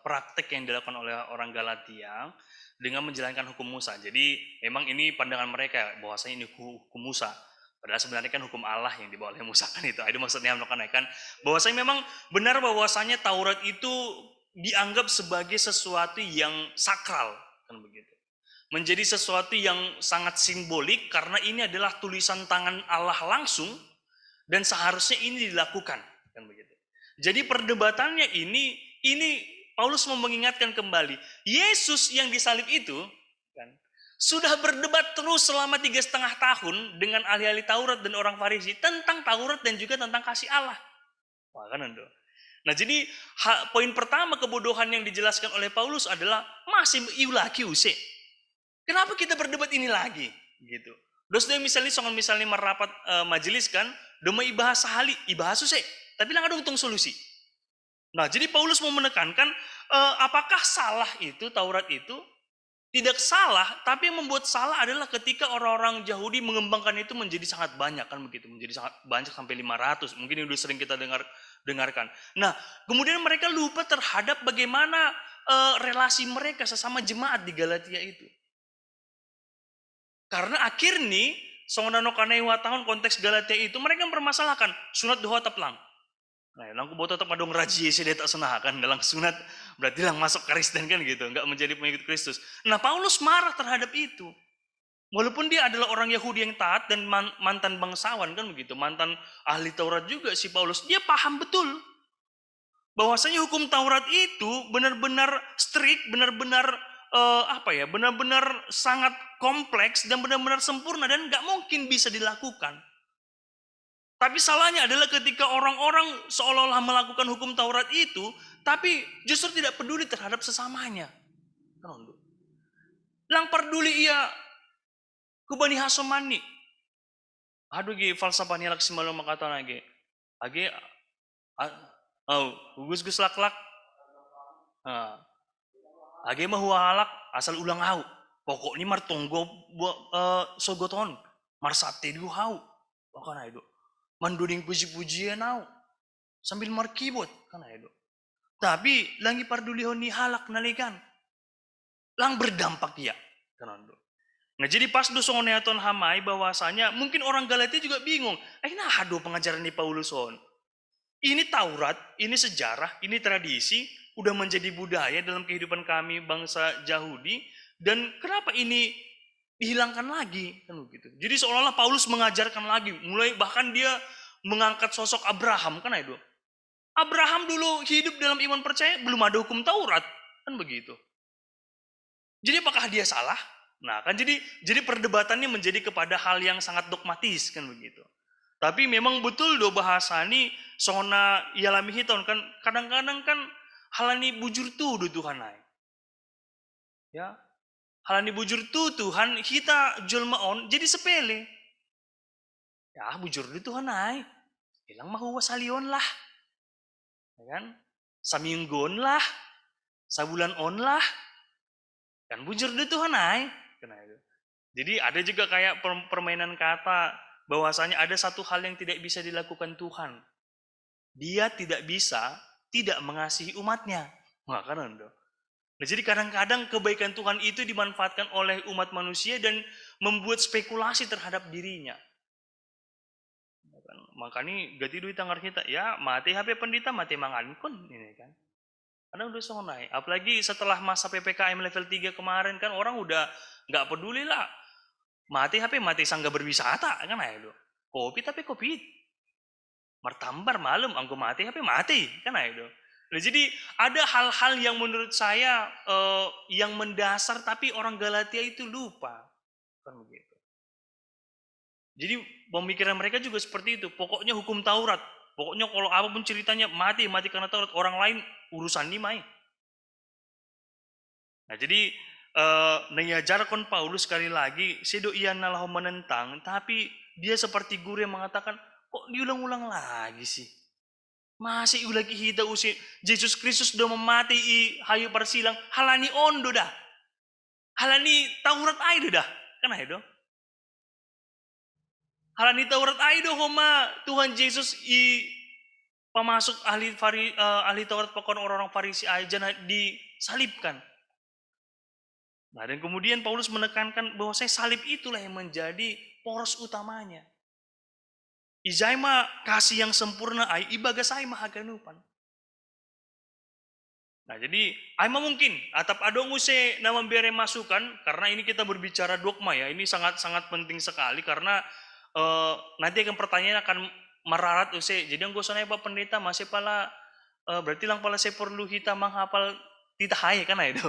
praktek yang dilakukan oleh orang Galatia dengan menjalankan hukum Musa? Jadi memang ini pandangan mereka bahwasanya ini hukum Musa. Padahal sebenarnya kan hukum Allah yang dibawa oleh Musa kan itu. Itu maksudnya kan bahwasanya memang benar bahwasanya Taurat itu dianggap sebagai sesuatu yang sakral kan begitu. Menjadi sesuatu yang sangat simbolik karena ini adalah tulisan tangan Allah langsung. Dan seharusnya ini dilakukan, kan begitu. Jadi perdebatannya ini Paulus mau mengingatkan kembali Yesus yang disalib itu, kan, sudah berdebat terus selama 3,5 tahun dengan ahli-ahli Taurat dan orang Farisi tentang Taurat dan juga tentang kasih Allah. Wah, kan itu. Nah, jadi poin pertama kebodohan yang dijelaskan oleh Paulus adalah masih iulaki use. Kenapa kita berdebat ini lagi, gitu. Terus dia misalnya merapat majelis kan, demi ibahas sahali, ibahas susah, tapi lang ada untung solusi. Nah, jadi Paulus mau menekankan apakah salah itu Taurat itu? Tidak salah, tapi yang membuat salah adalah ketika orang-orang Yahudi mengembangkan itu menjadi sangat banyak kan begitu, menjadi sangat banyak sampai 500. Mungkin itu sering kita dengarkan. Nah, kemudian mereka lupa terhadap bagaimana relasi mereka sesama jemaat di Galatia itu. Karena akhirnya songonano kanai tahun konteks Galatia itu mereka mempermasalahkan sunat doa taplang. Nah, langku bawa tetap adong raji dia tak senahakan dalam sunat berarti lang masuk Kristen kan gitu, enggak menjadi pengikut Kristus. Nah, Paulus marah terhadap itu. Walaupun dia adalah orang Yahudi yang taat dan mantan bangsawan kan begitu, mantan ahli Taurat juga si Paulus, dia paham betul bahwasanya hukum Taurat itu benar-benar strict, benar-benar benar-benar sangat kompleks dan benar-benar sempurna dan nggak mungkin bisa dilakukan. Tapi salahnya adalah ketika orang-orang seolah-olah melakukan hukum Taurat itu, tapi justru tidak peduli terhadap sesamanya. Lang peduli ia ke Bani Hasomani. Aduh ge falsafahnya lak semalam makata lagi. Age gus lak-lak. Age mah halak asal ulang hau. Pokoknya martonggo sogoton. Marsate du hau. Bakana itu. Manduding puji-pujian hau. Sambil markibot kana itu. Tapi langi pardulihon ni halak nalikan. Lang berdampak ya. Nah jadi pas dosongon neaton hamai bahwasanya mungkin orang Galatia juga bingung. Nah aduh pengajaran di Pauluson. Ini Taurat, ini sejarah, ini tradisi, udah menjadi budaya dalam kehidupan kami bangsa Yahudi. Dan kenapa ini dihilangkan lagi? Kan begitu. Jadi seolah-olah Paulus mengajarkan lagi. Mulai bahkan dia mengangkat sosok Abraham. Kan itu. Abraham dulu hidup dalam iman percaya, belum ada hukum Taurat. Kan begitu. Jadi apakah dia salah? Nah kan jadi perdebatannya menjadi kepada hal yang sangat dogmatis kan begitu. Tapi memang betul do bahasa ini sona ialami hiton kan kadang-kadang kan halani bujur tuh do Tuhan ay. Ya. Halani bujur tuh Tuhan kita jelma on jadi sepele. Ya bujur do Tuhan ay. Bilang mah huwa salion lah. Ya kan? Saminggon lah. Sabulan on lah. Kan bujur do Tuhan ay. Jadi ada juga kayak permainan kata bahwasanya ada satu hal yang tidak bisa dilakukan Tuhan. Dia tidak bisa tidak mengasihi umatnya. Nah, jadi kadang-kadang kebaikan Tuhan itu dimanfaatkan oleh umat manusia dan membuat spekulasi terhadap dirinya. Makanya gati duit tanggar kita ya mati HP pendeta mati mangankun ini kan. Karena udah naik. Apalagi setelah masa PPKM level 3 kemarin kan orang udah nggak peduli lah. Mati HP mati sangga berwisata kan ayo. Kopi tapi kopi. Martambar malam anggo mati HP mati kan ayo. Nah, jadi ada hal-hal yang menurut saya yang mendasar tapi orang Galatia itu lupa. Kan begitu. Jadi pemikiran mereka juga seperti itu. Pokoknya hukum Taurat. Pokoknya kalau apapun ceritanya mati karena Taurat. Orang lain urusan dimai. Nah jadi mengajarkan Paulus sekali lagi sedo ia nalah menentang. Tapi dia seperti guru yang mengatakan kok diulang-ulang lagi sih. Masih lagi kita usia Yesus Kristus sudah memati hayu persilang. Halani ondo dah. Halani Taurat aido dah. Kan aido. Halani Taurat aido homa Tuhan Yesus pemasuk ahli Taurat pokon orang-orang Farisi aja disalibkan. Nah dan kemudian Paulus menekankan bahwa salib itulah yang menjadi poros utamanya. Ijai mah kasih yang sempurna ai ibaga saya mah haganupan. Nah jadi ai mah mungkin atap adong use nama bere masukan karena ini kita berbicara dogma ya. Ini sangat-sangat penting sekali karena nanti akan pertanyaan akan merarat use. Jadi yang gue sana Pak Pendeta masih pala berarti lang pala saya perlu kita menghafal titahai kan itu.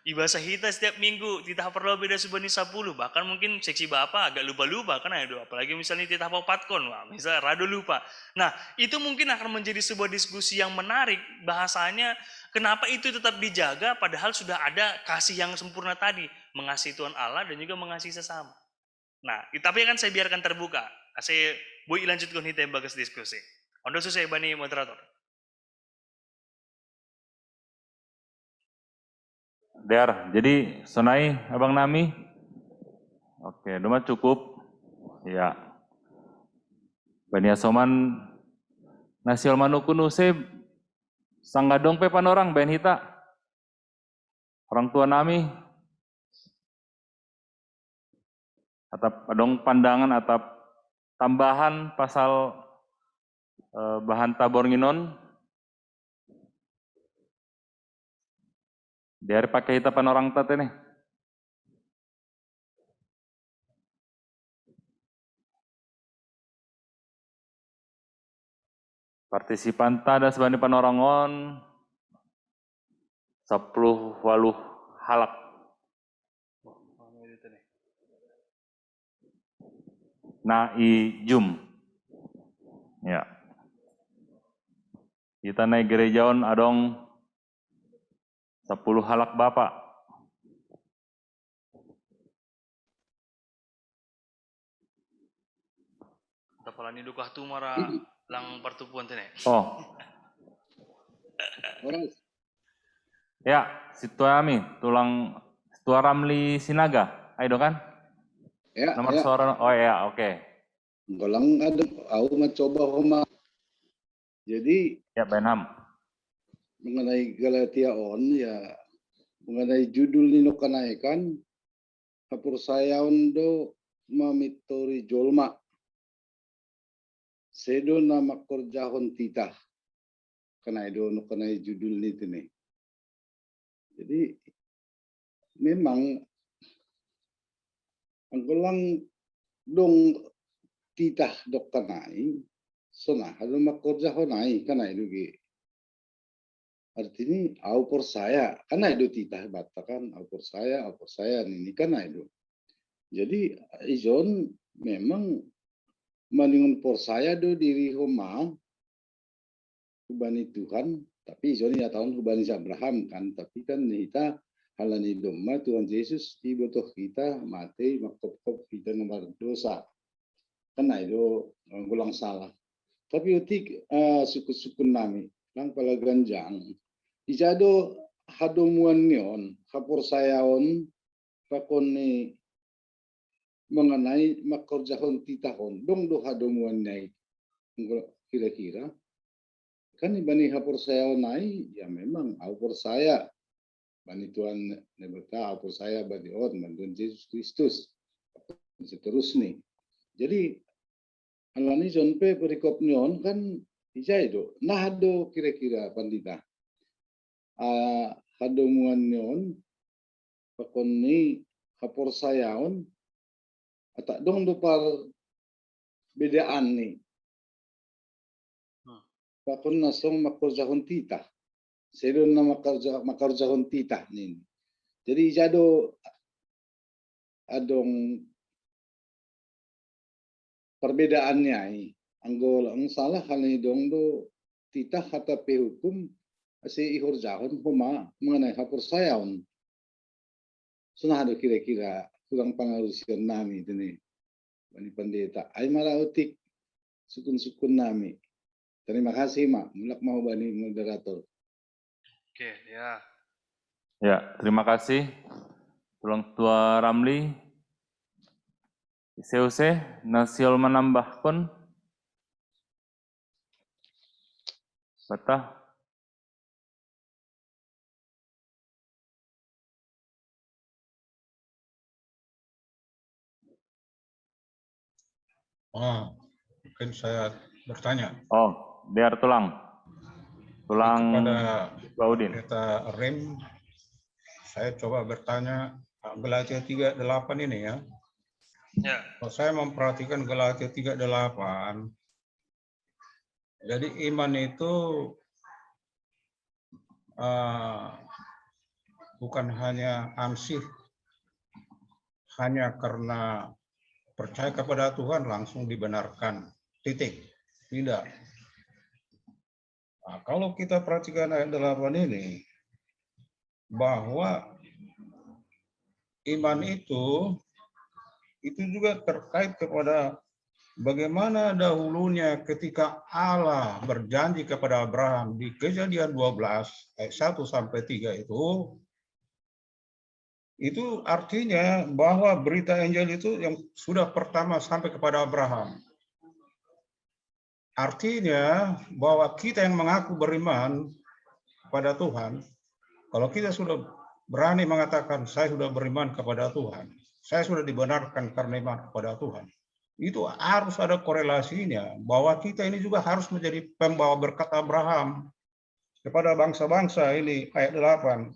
Ibasa kita setiap minggu titah perlu beda subani 10 bahkan mungkin seksi bapak agak lupa-lupa kan itu. Apalagi misalnya titah papatkon wah misalnya rado lupa. Nah itu mungkin akan menjadi sebuah diskusi yang menarik bahasanya kenapa itu tetap dijaga padahal sudah ada kasih yang sempurna tadi mengasihi Tuhan Allah dan juga mengasihi sesama. Nah, tapi kan saya biarkan terbuka. Saya boleh lanjutkan kita bagas diskusi. Ondo saya bani moderator. Der, jadi sonai Abang Nami. Oke, doma cukup. Ya. Bani Asoman Nasiol Manukun use sanggadong pe panorang ben hita. Orang tua nami atap adong pandangan atap tambahan pasal bahan tabor nginon dari pakai hitapan orang tate nih. Partisipan tada sebani panorangon 10 waluh halak Naijum. Ya. Kita naik gerejaon adong 10 halak Bapak. Tapalani dukah tu mara lang pertupuan tene. Oh, Orang ya, situami tulang Situa Ramli Sinaga. Ayo dong kan? ya, Nomor ya. suara. Oh ya, oke. Golang ada, aku mencoba homa. Jadi Ya, Benham. mengenai Galatia on ya, mengenai judul nino kenaikan, hapur saya undo mamitori jolma. Sedo nama kerjahon titah. Kenai do no kenai judul nito nih. Jadi memang ang golang dong titah dok kanai, sona halo makorjahon ai kanai dugi. Artinya au persaya, karena itu titah batakan au persaya ini karena itu. Jadi izon memang maningun persaya do diri homa hubani Tuhan, tapi izon ya tahun hubani Abraham kan, tapi kan kita halani doma Tuhan Yesus dibutuh kita mati makop kita nomor dosa. Karena itu ngulang salah. Tapi utik suku-suku nami lang pala ganjang. Ijado hadomuan nion, kapur sayaon, pakon ni mengenai makorjahon titahon, dong do hadomuan nai, kira-kira. Kan ibani hapur sayaon nai, ya memang hapur saya, bani Tuhan nebeta hapur saya bani on, bantuan Yesus Kristus, seterusnya. Jadi alani jonpe perikop nion kan ijaido, nah do kira-kira pandita. Hadomuan nyon pakon ni hapor sayaon atak dong dupar bedaan ni pakon nasong makorjahon titah sedon na makorjahon titah nin jadi jado adong perbedaannya ai anggol ang salah halani dong do titah hatape hukum si ihor jahon homa mengenai hapur sayaon. Sunah ada kira-kira kurang pengarusian nami itu nih. Bani pendeta. Ay marautik sukun-sukun nami. Terima kasih mak. Mulak mau bani moderator. Oke, ya. Ya, terima kasih. Tulang tua Ramli. Seuse, Nasiol menambahkan. Betah. Mungkin saya bertanya. Oh, biar tulang. Tulang Kepada Baudin. Pendeta Rem, saya coba bertanya Galatia 3:8 ini ya. Ya. Kalau saya memperhatikan Galatia 3:8, jadi iman itu bukan hanya ansih, hanya karena percaya kepada Tuhan langsung dibenarkan, titik. Tidak. Nah, kalau kita perhatikan ayat 8 ini, bahwa iman itu juga terkait kepada bagaimana dahulunya ketika Allah berjanji kepada Abraham di Kejadian 12 ayat 1-3 itu artinya bahwa berita Injil itu yang sudah pertama sampai kepada Abraham. Artinya bahwa kita yang mengaku beriman kepada Tuhan, kalau kita sudah berani mengatakan saya sudah beriman kepada Tuhan, saya sudah dibenarkan karena iman kepada Tuhan, itu harus ada korelasinya bahwa kita ini juga harus menjadi pembawa berkat Abraham kepada bangsa-bangsa ini ayat 8.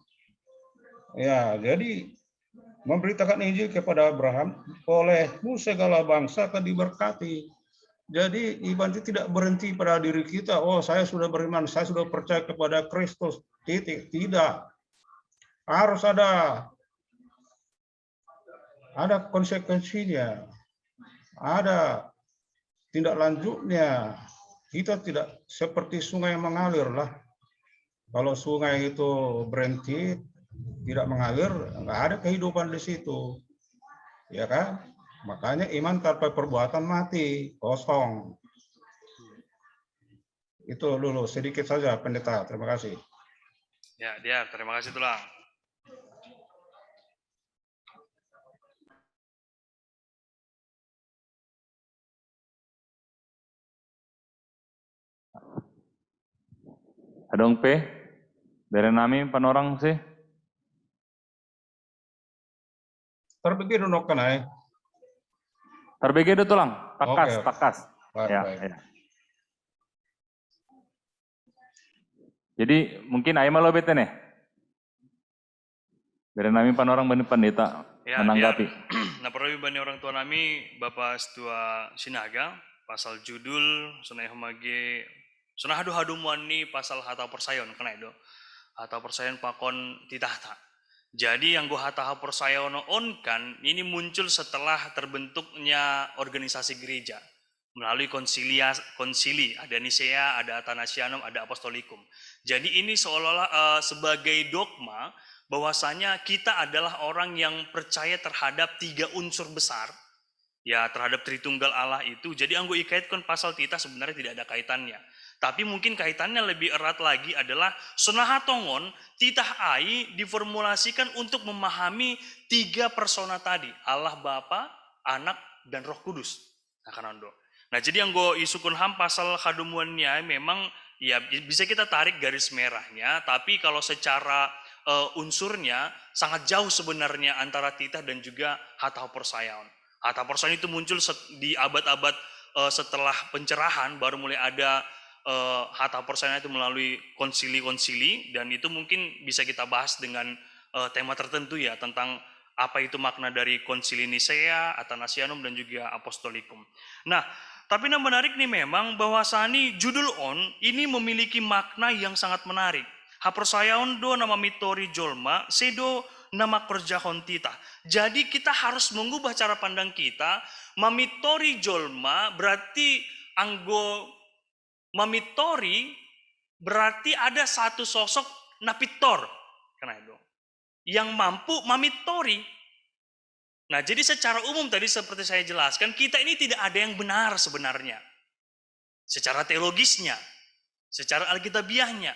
Ya, jadi memberitakan Injil kepada Abraham, olehmu segala bangsa akan diberkati. Jadi iman itu tidak berhenti pada diri kita. Oh, saya sudah beriman, saya sudah percaya kepada Kristus. Titik. Tidak. Harus ada konsekuensinya. ada tindak lanjutnya. Kita tidak seperti sungai yang mengalir lah. Kalau sungai itu berhenti, tidak mengalir, nggak ada kehidupan di situ. Ya kan? Makanya iman tanpa perbuatan mati, kosong. Itu dulu, sedikit saja pendeta. Terima kasih. Ya, dia. Terima kasih Tulang. Adong P, beren nami panorang sih. Terpikir dulu kenai. Terbege do tulang, takas, Oke. takas. Baik, Ya, baik. ya. Jadi mungkin ayam lo bete nih. Beren nami panorang bani pendeta Ya, menanggapi. Nah, perlu bani orang tua nami Bapak Setua Sinaga, pasal judul sunai homage sunah hadu muani pasal hata persayon kena itu. Hata persayon pakon titahta. Jadi yang gua hata persayon on kan ini muncul setelah terbentuknya organisasi gereja melalui konsili, ada Nisea, ada Athanasianum, ada Apostolikum. Jadi ini seolah-olah sebagai dogma bahwasanya kita adalah orang yang percaya terhadap 3 unsur besar, ya terhadap Tritunggal Allah itu. Jadi anggo ikaitkan pasal tita sebenarnya tidak ada kaitannya. Tapi mungkin kaitannya lebih erat lagi adalah sonahatongon titah ai diformulasikan untuk memahami 3 persona tadi, Allah Bapa, Anak, dan Roh Kudus. Nah, kanando. Nah, jadi yang gue isukun ham pasal kadumuannya memang ya bisa kita tarik garis merahnya, tapi kalau secara unsurnya sangat jauh sebenarnya antara titah dan juga hata persayon. Hata persayon itu muncul di abad-abad setelah pencerahan, baru mulai ada hata persayon itu melalui konsili-konsili, dan itu mungkin bisa kita bahas dengan tema tertentu ya tentang apa itu makna dari konsili Nisea, Athanasianum, dan juga Apostolikum. Nah, tapi yang menarik nih memang bahwasani judul on ini memiliki makna yang sangat menarik. Hapersayaon do nama mitori jolma, sedo nama kerja hontita. Jadi kita harus mengubah cara pandang kita. Mamitori jolma berarti anggo mamitori berarti ada satu sosok napitor. Karena itu yang mampu mamitori. Nah, jadi secara umum tadi seperti saya jelaskan, kita ini tidak ada yang benar sebenarnya. Secara teologisnya, secara alkitabiahnya.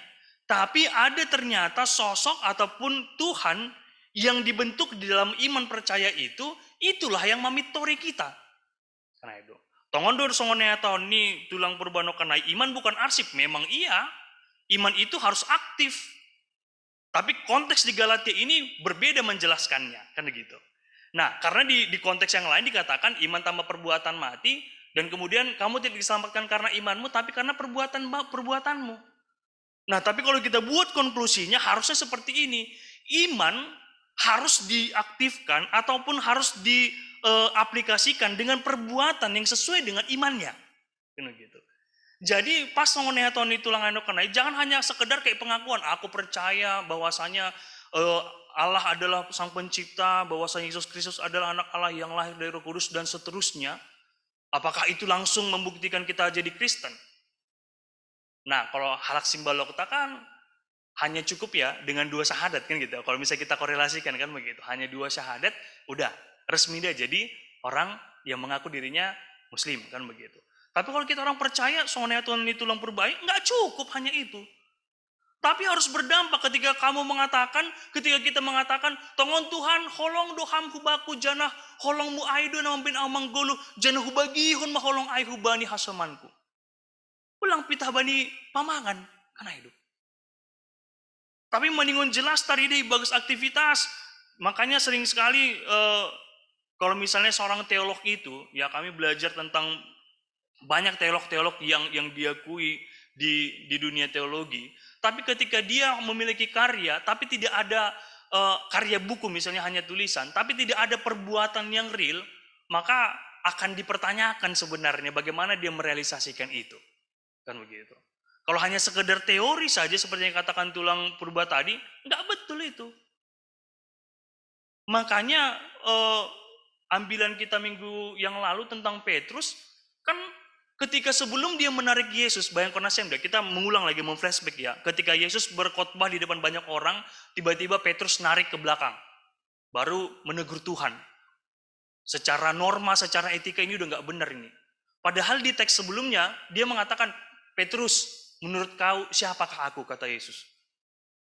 Tapi ada ternyata sosok ataupun Tuhan yang dibentuk di dalam iman percaya itu, itulah yang mamitori kita. Karena itu. Tongondur songonea tahun ini tulang perbano karena iman bukan arsip. Memang iya, iman itu harus aktif. Tapi konteks di Galatia ini berbeda menjelaskannya, kan begitu. Nah, karena di konteks yang lain dikatakan iman tanpa perbuatan mati, dan kemudian kamu tidak diselamatkan karena imanmu, tapi karena perbuatanmu. Nah, tapi kalau kita buat konklusinya harusnya seperti ini. Iman harus diaktifkan ataupun harus diaplikasikan dengan perbuatan yang sesuai dengan imannya. Gitu. Jadi pas ngonehton itu langan kenai, jangan hanya sekedar kayak pengakuan, aku percaya bahwasanya Allah adalah sang pencipta, bahwasanya Yesus Kristus adalah anak Allah yang lahir dari Roh Kudus dan seterusnya. Apakah itu langsung membuktikan kita jadi Kristen? Nah, kalau halak simbolo kita kan hanya cukup ya dengan 2 syahadat kan gitu. Kalau misalnya kita korelasikan kan begitu, hanya 2 syahadat udah resmi dia jadi orang yang mengaku dirinya Muslim kan begitu. Tapi kalau kita orang percaya soalnya Tuhan itu tulang perbaik, nggak cukup hanya itu. Tapi harus berdampak ketika ketika kita mengatakan, tongon Tuhan, holong doham hubaku janah, holong mu aido nama bin amang golu, janah hubagihun ma holong ai hubani hasamanku. Ulang pitah bani pamangan, karena hidup. Tapi meningun jelas tadi deh bagus aktivitas. Makanya sering sekali kalau misalnya seorang teolog itu, ya kami belajar tentang banyak teolog-teolog yang diakui di dunia teologi. Tapi ketika dia memiliki karya, tapi tidak ada karya buku misalnya hanya tulisan, tapi tidak ada perbuatan yang real, maka akan dipertanyakan sebenarnya bagaimana dia merealisasikan itu. Kan begitu. Kalau hanya sekedar teori saja seperti yang katakan tulang purba tadi, nggak betul itu. Makanya ambilan kita minggu yang lalu tentang Petrus, kan ketika sebelum dia menarik Yesus, bayangkan Nasem, kita mengulang lagi, memflashback ya. Ketika Yesus berkhotbah di depan banyak orang, tiba-tiba Petrus narik ke belakang, baru menegur Tuhan. Secara norma, secara etika ini udah nggak benar ini. Padahal di teks sebelumnya, dia mengatakan, Petrus, menurut kau siapakah aku, kata Yesus.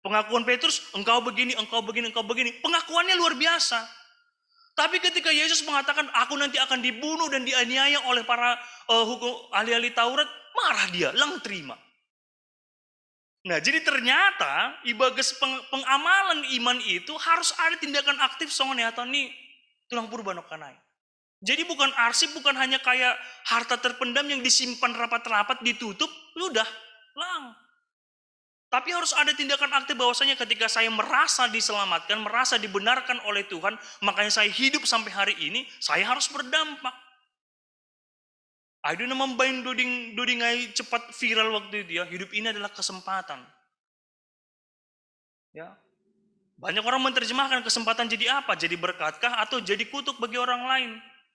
Pengakuan Petrus, engkau begini, engkau begini, engkau begini. Pengakuannya luar biasa. Tapi ketika Yesus mengatakan, aku nanti akan dibunuh dan dianiaya oleh para hukum ahli-ahli Taurat, marah dia, lang terima. Nah, jadi ternyata ibagas pengamalan iman itu harus ada tindakan aktif songon atau nih tulang purba nokanai. Jadi bukan arsip, bukan hanya kayak harta terpendam yang disimpan rapat-rapat, ditutup, udah, lang. Tapi harus ada tindakan aktif bahwasanya ketika saya merasa diselamatkan, merasa dibenarkan oleh Tuhan, makanya saya hidup sampai hari ini, saya harus berdampak. Ada nama main dodingai cepat viral waktu itu ya, hidup ini adalah kesempatan. Ya. Banyak orang menerjemahkan kesempatan jadi apa? Jadi berkatkah atau jadi kutuk bagi orang lain?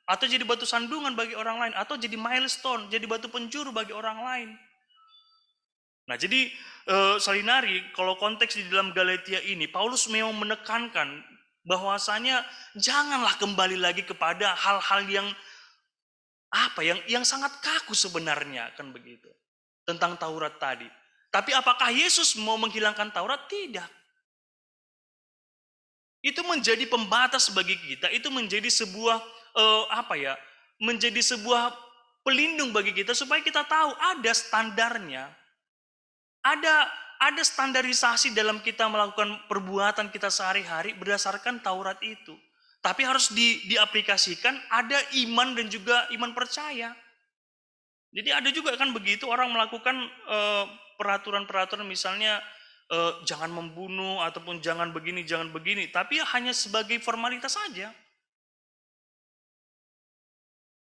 Atau jadi batu sandungan bagi orang lain? Atau jadi milestone, jadi batu penjuru bagi orang lain? Nah, jadi Salinari, kalau konteks di dalam Galatia ini, Paulus memang menekankan bahwasanya janganlah kembali lagi kepada hal-hal yang yang sangat kaku sebenarnya, kan begitu. Tentang Taurat tadi. Tapi apakah Yesus mau menghilangkan Taurat? Tidak. Itu menjadi pembatas bagi kita, itu menjadi sebuah menjadi sebuah pelindung bagi kita supaya kita tahu ada standarnya. Ada standarisasi dalam kita melakukan perbuatan kita sehari-hari berdasarkan Taurat itu. Tapi harus diaplikasikan, ada iman dan juga iman percaya. Jadi ada juga kan begitu orang melakukan peraturan-peraturan misalnya jangan membunuh ataupun jangan begini, tapi hanya sebagai formalitas saja.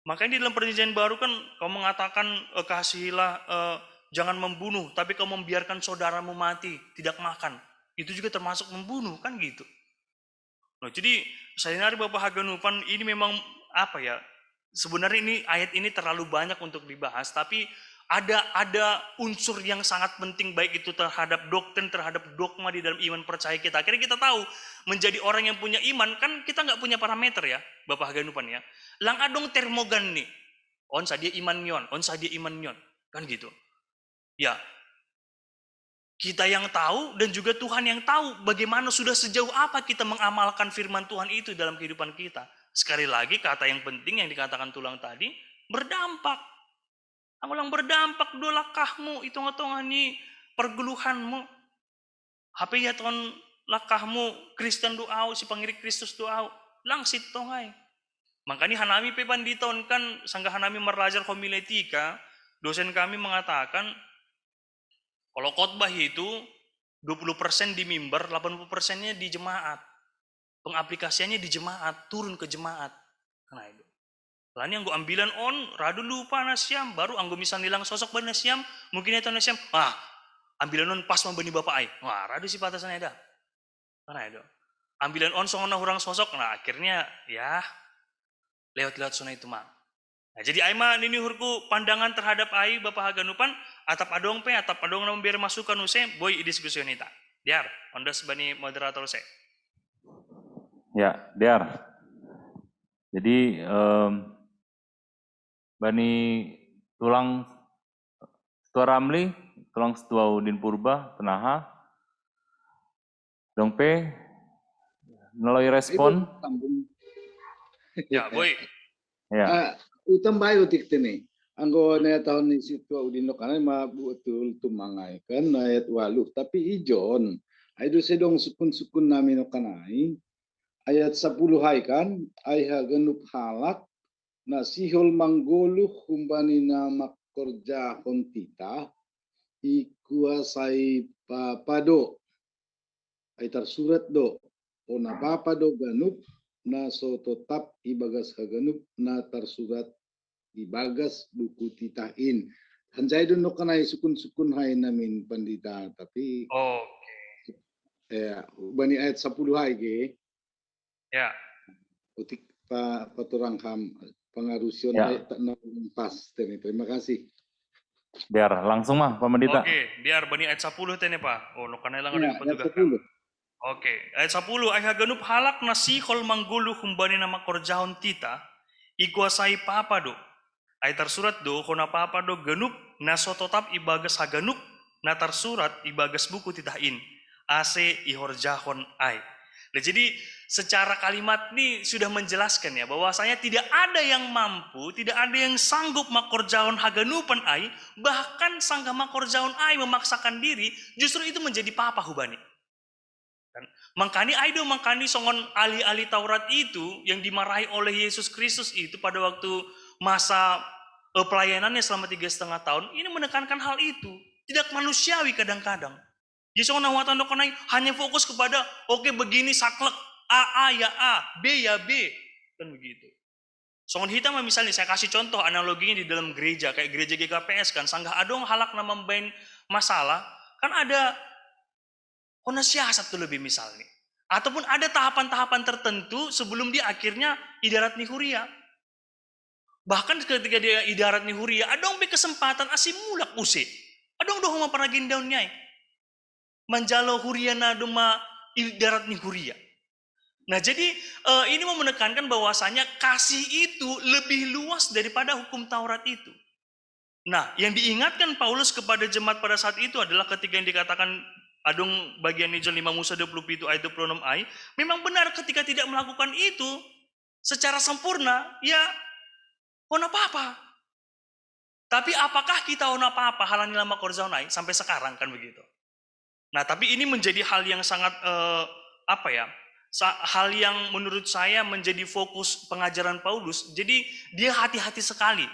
Makanya di dalam perjanjian baru kan kau mengatakan kasihilah jangan membunuh, tapi kau membiarkan saudaramu mati, tidak makan. Itu juga termasuk membunuh, kan gitu. Nah, jadi Salinari Bapak Haganupan ini memang sebenarnya ini ayat ini terlalu banyak untuk dibahas, tapi ada unsur yang sangat penting baik itu terhadap doktrin, terhadap dogma di dalam iman percaya kita. Akhirnya kita tahu menjadi orang yang punya iman kan kita nggak punya parameter ya, Bapak Haganupan ya. Lang adong termogan nih, on sadia iman nyon, kan gitu. Ya, kita yang tahu dan juga Tuhan yang tahu bagaimana sudah sejauh apa kita mengamalkan firman Tuhan itu dalam kehidupan kita. Sekali lagi kata yang penting yang dikatakan tulang tadi, berdampak. Angulang berdampak dua lakahmu, hitung-hitungan pergeluhanmu. HP ya ton lakahmu, Kristen doau, si pengirik Kristus doau, langsit tongai. Makanya hanami pepan diton kan, sangga hanami merajar homiletika, dosen kami mengatakan, kalau khotbah itu 20% di mimbar, 80%-nya di jemaat. Pengaplikasiannya di jemaat, turun ke jemaat. Nah itu. Lain yang gue ambilan radu lupa nasyam, baru anggo misal nilang sosok ban nasyam, mungkin itu nasyam, ambilan on pas membeni bapak ai. Wah, radu si patasannya dah. Nah itu. Ambilan songona hurang sosok, nah akhirnya ya lewat-lewat sunai itu mah. Nah, jadi aima nini hurku pandangan terhadap ai Bapak Haganupan atap adong na biar masukan use boy diskusionita. Diar, onda sebani moderator saya. Ya, Diar. Jadi bani tulang Setua Ramli, tulang Setua Udin Purba, Tenaha, dongpe nilai respon. Ya, boy. Ya. Utang bayo tiktene. Anggo na tahun ni situ udin lo kanan betul tumangai kan ayat 8 tapi ijon aido sedong sukun nami no kanai ayat 10 hai kan ai hagenup halak na sihol manggolu humbani nama kerja kontita ikuasai papado ai tersurat do ona papado ganup na so tetap ibagas hagenup na tersurat ibagas buku titain. Hanjay dun no kanay sukun hai namin pandita tapi ya bani ayat 10 hai ge. Ya. Pak Paturang Ham pengarusion Ya. tak pas. Terima kasih. Biar langsung mah, Pak Mendita. Oke, biar bani ayat 10 tene Pak. Oh, no kanailang Ya, ada ayat petugas. 10. Oke, ayat 10. Ay haganop halak na sihol manggulu humbani na makorjahon tita, ikuasai papa do. Ay tersurat do, kona papa do genup na sototap ibagas haganuk, na tersurat ibagas buku titahin. Ase ihorjahon ay. Nah, jadi secara kalimat ini sudah menjelaskan ya bahwasanya tidak ada yang mampu, tidak ada yang sanggup makorjahon haganupan ai, bahkan sangga makorjahon ai memaksakan diri, justru itu menjadi papa hubani. Kan? Makanya aido makani songon ahli-ahli Taurat itu yang dimarahi oleh Yesus Kristus itu pada waktu masa pelayanannya selama 3,5 tahun, ini menekankan hal itu. Tidak manusiawi kadang-kadang. Yesus hanya fokus kepada oke begini saklek A ya A, B ya B, kan begitu. Songon hitam misalnya saya kasih contoh analoginya di dalam gereja kayak gereja GKPS kan sanggah adong halak nama main masalah kan ada kona siasat tuh lebih misalnya ataupun ada tahapan-tahapan tertentu sebelum dia akhirnya idarat nihuria. Bahkan ketika dia idarat nihuria adong be kesempatan asim mulak use. Adong doh ma paragin daunnya. Manjalo huria na duma idarat nihuria. Nah jadi ini mau menekankan bahwasanya kasih itu lebih luas daripada hukum Taurat itu. Nah yang diingatkan Paulus kepada jemaat pada saat itu adalah ketika yang dikatakan adung bagian Injil 5 Musa 27 ayat 26 ay, memang benar ketika tidak melakukan itu secara sempurna ya ona apa-apa. Tapi apakah kita ona apa-apa halani lama korzaunai sampai sekarang kan begitu. Nah, tapi ini menjadi hal yang sangat hal yang menurut saya menjadi fokus pengajaran Paulus. Jadi dia hati-hati sekali.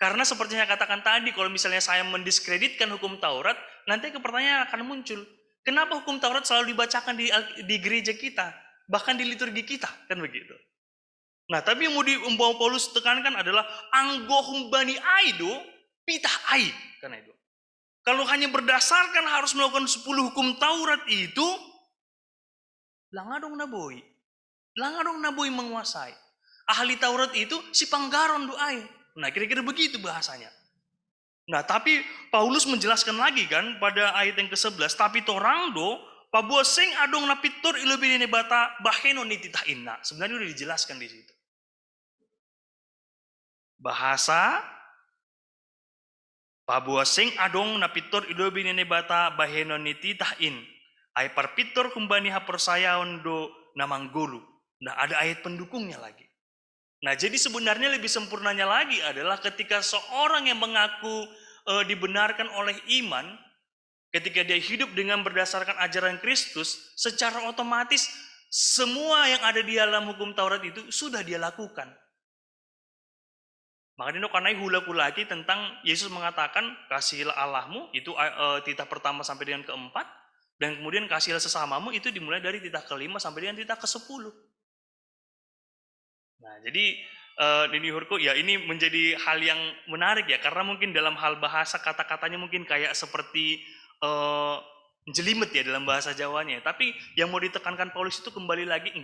Karena seperti yang saya katakan tadi, kalau misalnya saya mendiskreditkan hukum Taurat, nanti pertanyaan akan muncul. Kenapa hukum Taurat selalu dibacakan di gereja kita, bahkan di liturgi kita, kan begitu. Nah, tapi yang mau Paulus tekankan adalah anggohum bani aido pitah ai, karena itu. Kalau hanya berdasarkan harus melakukan 10 hukum Taurat itu, langadong naboy menguasai. Ahli Taurat itu si panggaron doai. Nah kira-kira begitu bahasanya. Nah tapi Paulus menjelaskan lagi kan pada ayat yang ke-11. Tapi torang do, pabuaseng adong napitur ilubini bata baheno nititainna. Sebenarnya udah dijelaskan di situ. Bahasa pabuaseng adong napitur ilubini bata baheno nititahin. Ay parpitor kumbani hapersayaon do namanggulu. Nah ada ayat pendukungnya lagi. Nah jadi sebenarnya lebih sempurnanya lagi adalah ketika seorang yang mengaku dibenarkan oleh iman, ketika dia hidup dengan berdasarkan ajaran Kristus, secara otomatis semua yang ada di dalam hukum Taurat itu sudah dia lakukan. Makanya karena hulaku lagi tentang Yesus mengatakan kasihilah Allahmu itu titah pertama sampai dengan keempat. Dan kemudian kasihilah sesamamu itu dimulai dari titah kelima sampai dengan titah ke-10. Nah, jadi Dini Hurku ya ini menjadi hal yang menarik ya karena mungkin dalam hal bahasa kata-katanya mungkin kayak seperti jelimet ya dalam bahasa Jawanya. Tapi yang mau ditekankan Paulus itu kembali lagi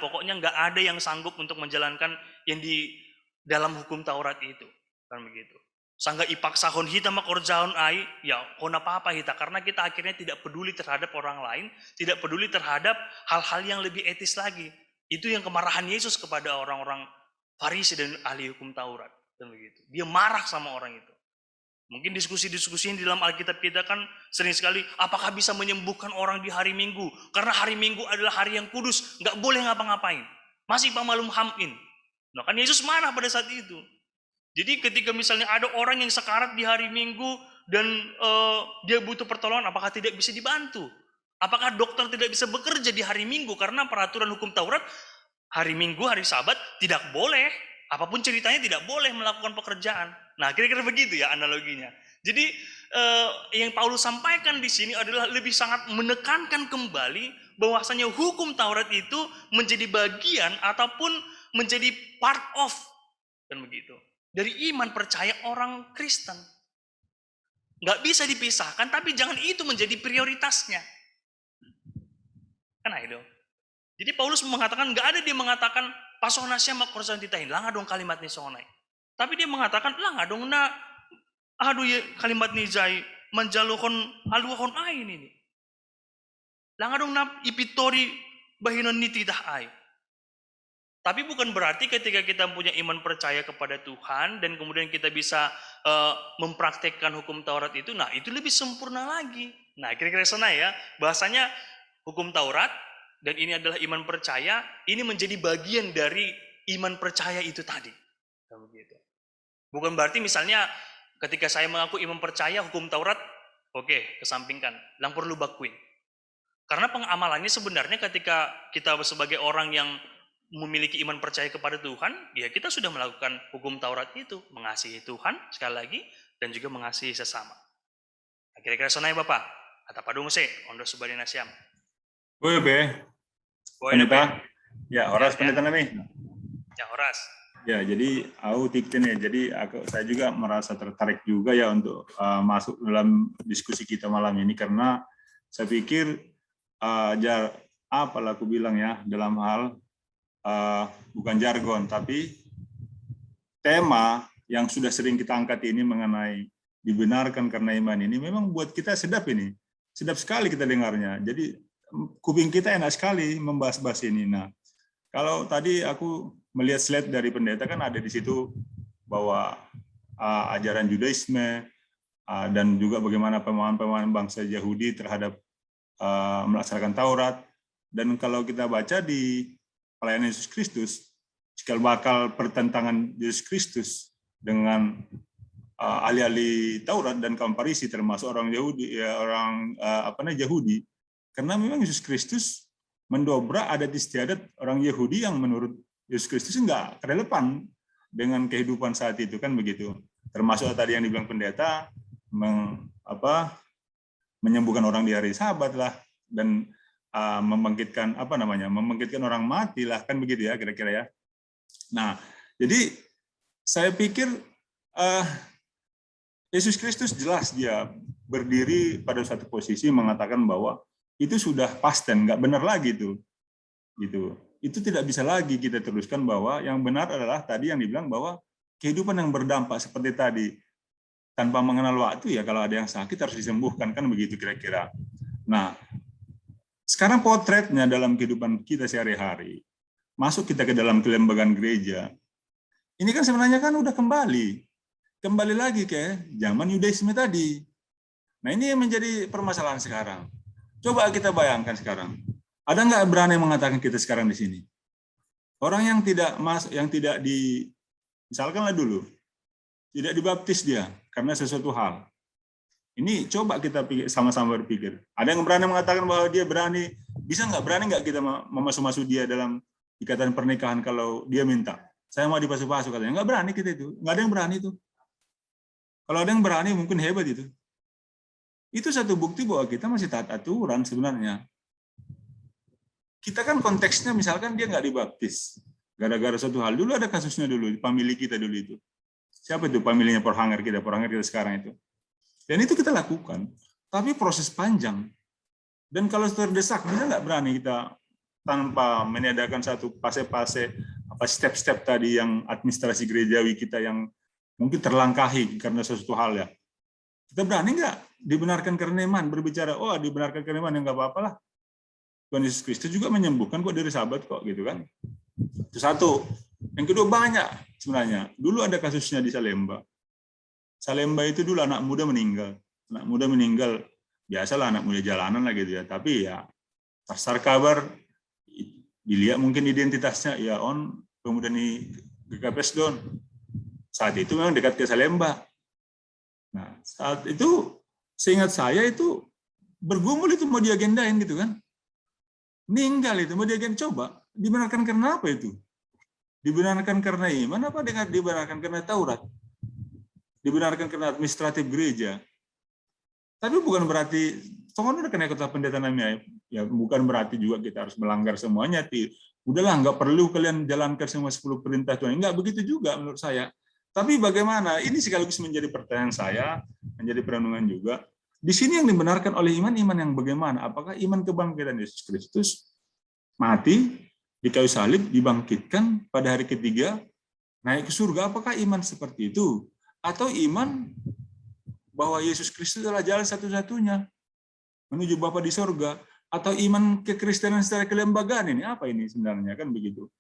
pokoknya nggak ada yang sanggup untuk menjalankan yang di dalam hukum Taurat itu, kan begitu. Sangga ipaksahon hita makorjaon ai, ya kona apa hita karena kita akhirnya tidak peduli terhadap orang lain, tidak peduli terhadap hal-hal yang lebih etis lagi. Itu yang kemarahan Yesus kepada orang-orang Farisi dan ahli hukum Taurat, kan begitu. Dia marah sama orang itu. Mungkin diskusi-diskusi di dalam Alkitab kita kan sering sekali, apakah bisa menyembuhkan orang di hari Minggu? Karena hari Minggu adalah hari yang kudus, nggak boleh ngapa-ngapain. Masih pamalum hamin. Nah kan Yesus marah pada saat itu. Jadi ketika misalnya ada orang yang sekarat di hari Minggu dan dia butuh pertolongan, apakah tidak bisa dibantu? Apakah dokter tidak bisa bekerja di hari Minggu? Karena peraturan hukum Taurat, hari Minggu, hari Sabat tidak boleh. Apapun ceritanya tidak boleh melakukan pekerjaan. Nah kira-kira begitu ya analoginya. Jadi yang Paulus sampaikan di sini adalah lebih sangat menekankan kembali bahwasanya hukum Taurat itu menjadi bagian ataupun menjadi part of dan begitu dari iman percaya orang Kristen. Nggak bisa dipisahkan, tapi jangan itu menjadi prioritasnya. Kan itu. Jadi Paulus mengatakan nggak ada dia mengatakan pasona siya makorsan titahin, lang dong kalimat ni sonay. Tapi dia mengatakan, lang dong na, aduh ya kalimat ni Jai, manjalukon haluakon ay ini. Lang dong na ipitori bahinon ni titah ay. Tapi bukan berarti ketika kita punya iman percaya kepada Tuhan dan kemudian kita bisa mempraktekkan hukum Taurat itu, nah itu lebih sempurna lagi. Nah kira-kira sana ya, bahasanya hukum Taurat dan ini adalah iman percaya, ini menjadi bagian dari iman percaya itu tadi. Begitu. Bukan berarti misalnya ketika saya mengaku iman percaya hukum Taurat, oke, kesampingkan, lang perlu bakuin. Karena pengamalannya sebenarnya ketika kita sebagai orang yang memiliki iman percaya kepada Tuhan, ya kita sudah melakukan hukum Taurat itu, mengasihi Tuhan sekali lagi dan juga mengasihi sesama. Nah, kira-kira sonai Bapak, atau padung se, ondo subari nasyam. Boleh be, pendeta. Ya, Horas pendeta nami. Ya, Horas. Ya, jadi aku tiktin ya. Jadi saya juga merasa tertarik juga ya untuk masuk dalam diskusi kita malam ini karena saya pikir apalah aku bilang ya dalam hal bukan jargon, tapi tema yang sudah sering kita angkat ini mengenai dibenarkan karena iman ini memang buat kita sedap ini. Sedap sekali kita dengarnya. Jadi kuping kita enak sekali membahas-bahas ini. Nah, kalau tadi aku melihat slide dari pendeta kan ada di situ bahwa ajaran Judaisme dan juga bagaimana pemahaman-pemahaman bangsa Yahudi terhadap melaksanakan Taurat. Dan kalau kita baca di pelayanan Yesus Kristus, cikal bakal pertentangan Yesus Kristus dengan ahli-ahli Taurat dan kaum Farisi termasuk orang Yahudi, Yahudi, karena memang Yesus Kristus mendobrak adat istiadat orang Yahudi yang menurut Yesus Kristus enggak relevan dengan kehidupan saat itu kan begitu. Termasuk tadi yang dibilang pendeta menyembuhkan orang di hari Sabat lah dan membangkitkan membangkitkan orang mati lah kan begitu ya kira-kira ya. Nah, jadi saya pikir Yesus Kristus jelas dia berdiri pada satu posisi mengatakan bahwa itu sudah pasten, nggak benar lagi itu. Gitu. Itu tidak bisa lagi kita teruskan bahwa yang benar adalah tadi yang dibilang bahwa kehidupan yang berdampak seperti tadi tanpa mengenal waktu ya kalau ada yang sakit harus disembuhkan kan begitu kira-kira. Nah, sekarang potretnya dalam kehidupan kita sehari-hari, masuk kita ke dalam kelembagaan gereja, ini kan sebenarnya kan udah kembali lagi ke zaman Yudaisme tadi. Nah ini yang menjadi permasalahan sekarang. Coba kita bayangkan sekarang, ada nggak berani mengatakan kita sekarang di sini? Orang yang tidak misalkanlah dulu, tidak dibaptis dia karena sesuatu hal. Ini coba kita sama-sama berpikir. Ada yang berani mengatakan bahwa dia berani, berani nggak kita memasuk-masuk dia dalam ikatan pernikahan kalau dia minta. Saya mau dipasuh-pasuh katanya. Nggak berani kita itu. Nggak ada yang berani itu. Kalau ada yang berani mungkin hebat itu. Itu satu bukti bahwa kita masih taat aturan sebenarnya. Kita kan konteksnya misalkan dia nggak dibaptis. Gara-gara suatu hal. Dulu ada kasusnya dulu, famili kita dulu itu. Siapa itu familinya Porhanger kita sekarang itu. Dan itu kita lakukan, tapi proses panjang. Dan kalau terdesak, bisa nggak berani kita tanpa meniadakan satu fase-fase, step-step tadi yang administrasi gerejawi kita yang mungkin terlangkahi karena sesuatu hal ya. Kita berani nggak dibenarkan karena iman, berbicara, oh dibenarkan karena iman, ya nggak apa-apa lah. Tuhan Yesus Kristus juga menyembuhkan kok dari Sabat kok, gitu kan. Itu satu. Yang kedua banyak sebenarnya. Dulu ada kasusnya di Salemba. Salemba itu dulu anak muda meninggal. Anak muda meninggal, biasalah anak muda jalanan lah gitu ya. Tapi ya, tersar kabar, dilihat mungkin identitasnya, ya pemuda ini GKPS Don. Saat itu memang dekat ke Salemba. Nah, saat itu, seingat saya itu, bergumul itu mau diagendain gitu kan. Meninggal itu, mau diagendain, coba. Dibenarkan karena apa itu? Dibenarkan karena iman apa dibenarkan karena Taurat? Dibenarkan karena administratif gereja. Tapi bukan berarti, Tuhan udah kena kota pendeta namanya, ya bukan berarti juga kita harus melanggar semuanya. Udahlah, nggak perlu kalian jalankan semua 10 perintah Tuhan. Nggak begitu juga menurut saya. Tapi bagaimana? Ini sekaligus menjadi pertanyaan saya, menjadi perenungan juga. Di sini yang dibenarkan oleh iman yang bagaimana? Apakah iman kebangkitan Yesus Kristus mati, di kayu salib, dibangkitkan pada hari ketiga, naik ke surga. Apakah iman seperti itu? Atau iman bahwa Yesus Kristus adalah jalan satu-satunya menuju Bapa di surga? Atau iman kekristenan secara kelembagaan ini? Apa ini sebenarnya? Kan begitu.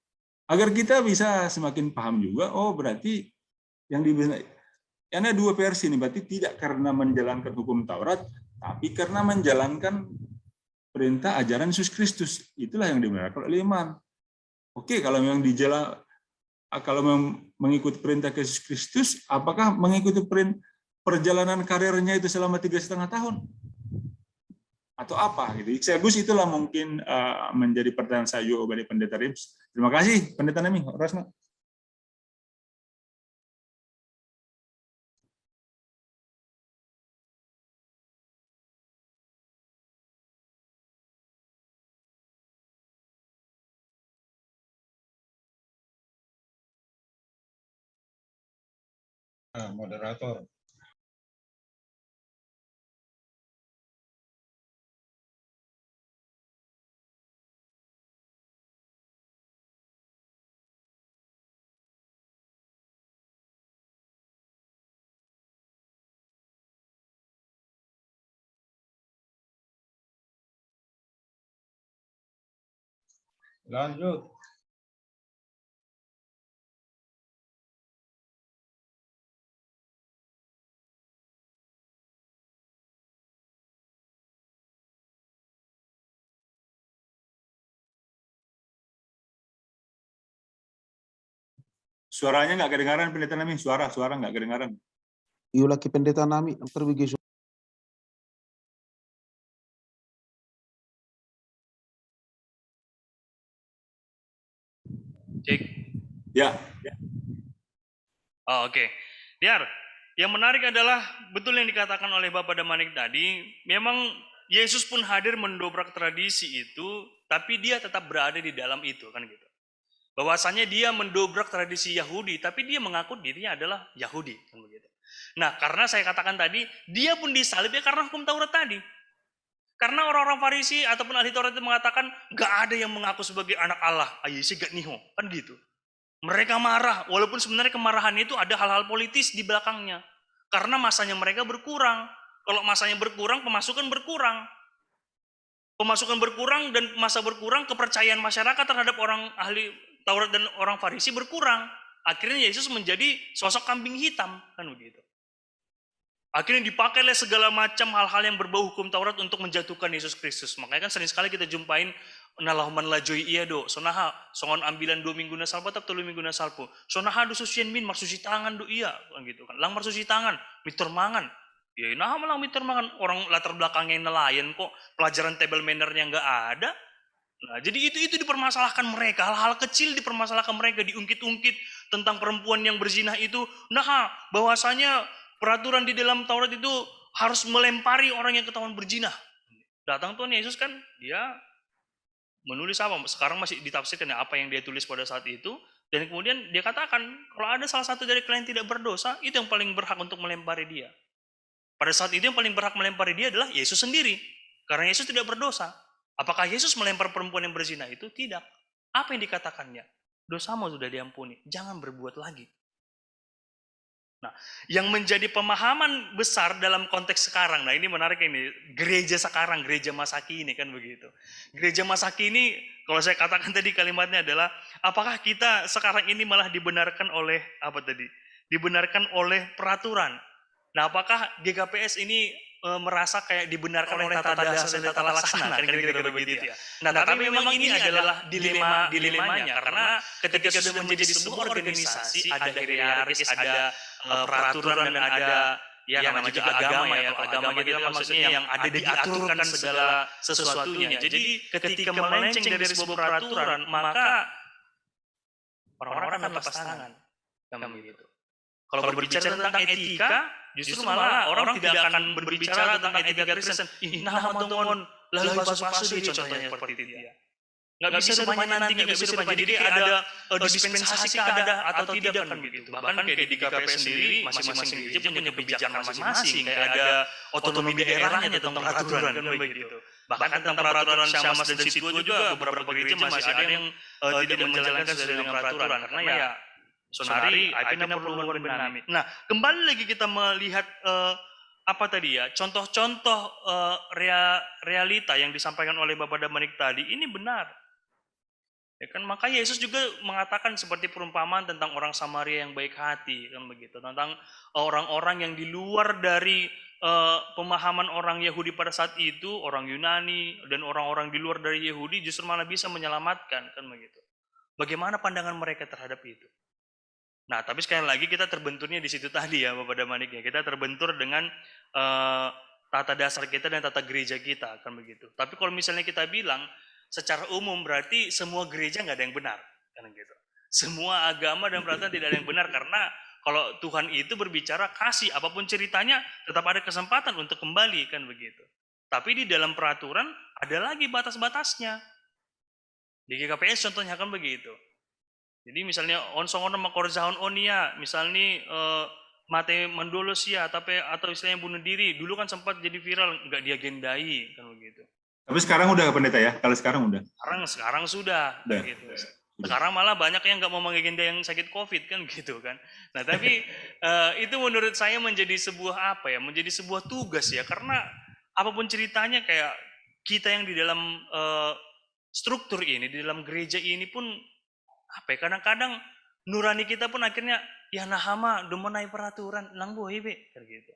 Agar kita bisa semakin paham juga, oh berarti yang ada dua versi ini, berarti tidak karena menjalankan hukum Taurat, tapi karena menjalankan perintah ajaran Yesus Kristus. Itulah yang dibenarkan oleh iman. Oke, kalau memang kalau mengikuti perintah Yesus Kristus, apakah mengikuti perjalanan karirnya itu selama 3,5 tahun? Atau apa gitu? Segus itulah mungkin menjadi pertanyaan saya juga dari Pendeta Rims. Terima kasih Pendeta Nemi, Rosma. Moderator. Lanjut. Suaranya nggak kedengaran Pendeta Nemi, suara nggak kedengaran. Iulaki Pendeta Nami pergi. Cek. Ya. Oh, oke. Biar yang menarik adalah betul yang dikatakan oleh Bapak Damanik tadi, memang Yesus pun hadir mendobrak tradisi itu, tapi dia tetap berada di dalam itu, kan gitu. Bahwasanya dia mendobrak tradisi Yahudi, tapi dia mengaku dirinya adalah Yahudi, kan begitu. Nah, karena saya katakan tadi, dia pun disalib ya karena hukum Taurat tadi. Karena orang-orang Farisi ataupun ahli Taurat itu mengatakan, gak ada yang mengaku sebagai anak Allah, ayesi gak niho, kan gitu. Mereka marah, walaupun sebenarnya kemarahan itu ada hal-hal politis di belakangnya. Karena masanya mereka berkurang. Kalau masanya berkurang, pemasukan berkurang. Pemasukan berkurang dan masa berkurang, kepercayaan masyarakat terhadap orang ahli Taurat dan orang Farisi berkurang. Akhirnya Yesus menjadi sosok kambing hitam, kan begitu. Akhirnya dipakailah segala macam hal-hal yang berbau hukum Taurat untuk menjatuhkan Yesus Kristus. Makanya kan sering sekali kita jumpain nalahuman lajoi iya do, sonaha songon ambilan 2 minggu na salpo tap 3 minggu na salpo. Sonaha do susien min marsusi tangan do iya, kan gitu kan. Lang marsusi tangan, mitur mangan. Ya nah malang mitur mangan, orang latar belakangnya nelayan kok, pelajaran table mannernya enggak ada. Nah, jadi itu dipermasalahkan mereka, hal-hal kecil dipermasalahkan mereka, diungkit-ungkit tentang perempuan yang berzina itu. Nah, bahwasanya peraturan di dalam Taurat itu harus melempari orang yang ketahuan berzina. Datang Tuhan Yesus kan, dia menulis apa? Sekarang masih ditafsirkan ya, apa yang dia tulis pada saat itu. Dan kemudian dia katakan, kalau ada salah satu dari kalian tidak berdosa, itu yang paling berhak untuk melempari dia. Pada saat itu yang paling berhak melempari dia adalah Yesus sendiri. Karena Yesus tidak berdosa. Apakah Yesus melempar perempuan yang berzina itu? Tidak. Apa yang dikatakannya? Dosamu sudah diampuni, jangan berbuat lagi. Nah, yang menjadi pemahaman besar dalam konteks sekarang, nah ini menarik ini, gereja sekarang, gereja masa kini kan begitu. Gereja masa kini, kalau saya katakan tadi kalimatnya adalah, apakah kita sekarang ini malah dibenarkan oleh, apa tadi? Dibenarkan oleh peraturan. Nah, apakah GKPS ini merasa kayak dibenarkan oleh tata dasar dan tata laksana, kan kira-kira begitu ya. Nah, tapi memang ini adalah dilemanya, karena ketika sudah menjadi sebuah organisasi, ada hierarkis, ada peraturan dan ada ya namanya juga agama ya. Agama itu maksudnya yang ada diaturkan segala sesuatunya. Jadi ketika melenceng dari sebuah peraturan, maka orang-orang akan lepas tangan. Kan begitu. Kalau berbicara tentang etika, justru malah orang tidak akan berbicara tentang etika Kristen. Nah, teman-teman, lalu pasu-pasu dia contohnya seperti itu ya. nggak bisa rupanya nanti, nggak bisa rupanya. Jadi ada dispensasi ada atau tidak kan begitu. Bahkan kayak di KPS sendiri, masing-masing gereja punya kebijakan masing-masing. Kayak ada otonomi daerahnya tentang peraturan kan begitu. Bahkan tentang peraturan Syamas dan Situ juga beberapa gereja masih ada yang tidak menjalankan sesuai dengan peraturan. Karena ya sonari, aipina perluan benami. Nah, kembali lagi kita melihat apa tadi ya, contoh-contoh realita yang disampaikan oleh Bapak Damanik tadi, ini benar. Ya kan, maka Yesus juga mengatakan seperti perumpamaan tentang orang Samaria yang baik hati, kan begitu, tentang orang-orang yang di luar dari pemahaman orang Yahudi pada saat itu, orang Yunani dan orang-orang di luar dari Yahudi justru malah bisa menyelamatkan, kan begitu. Bagaimana pandangan mereka terhadap itu? Nah, tapi sekali lagi kita terbenturnya di situ tadi ya, Bapak Damanik ya. Kita terbentur dengan tata dasar kita dan tata gereja kita, kan begitu. Tapi kalau misalnya kita bilang secara umum berarti semua gereja nggak ada yang benar, kan gitu. Semua agama dan peraturan tidak ada yang benar, karena kalau Tuhan itu berbicara kasih, apapun ceritanya tetap ada kesempatan untuk kembali, kan begitu. Tapi di dalam peraturan ada lagi batas-batasnya. Di GKPS contohnya kan begitu. Jadi misalnya on songon sama korzahon onia, misalnya mate mendolos ya, atau istilahnya bunuh diri, dulu kan sempat jadi viral, nggak diagendai, kan begitu. Tapi sekarang udah pendeta ya? Kalau sekarang udah? Sekarang sudah. Gitu. Sekarang malah banyak yang nggak mau mengagenda yang sakit COVID, kan gitu kan. Nah tapi itu menurut saya menjadi sebuah apa ya? Menjadi sebuah tugas ya, karena apapun ceritanya kayak kita yang di dalam struktur ini, di dalam gereja ini pun apa ya, kadang-kadang nurani kita pun akhirnya ya nahama demenai peraturan lang boy be, kan gitu.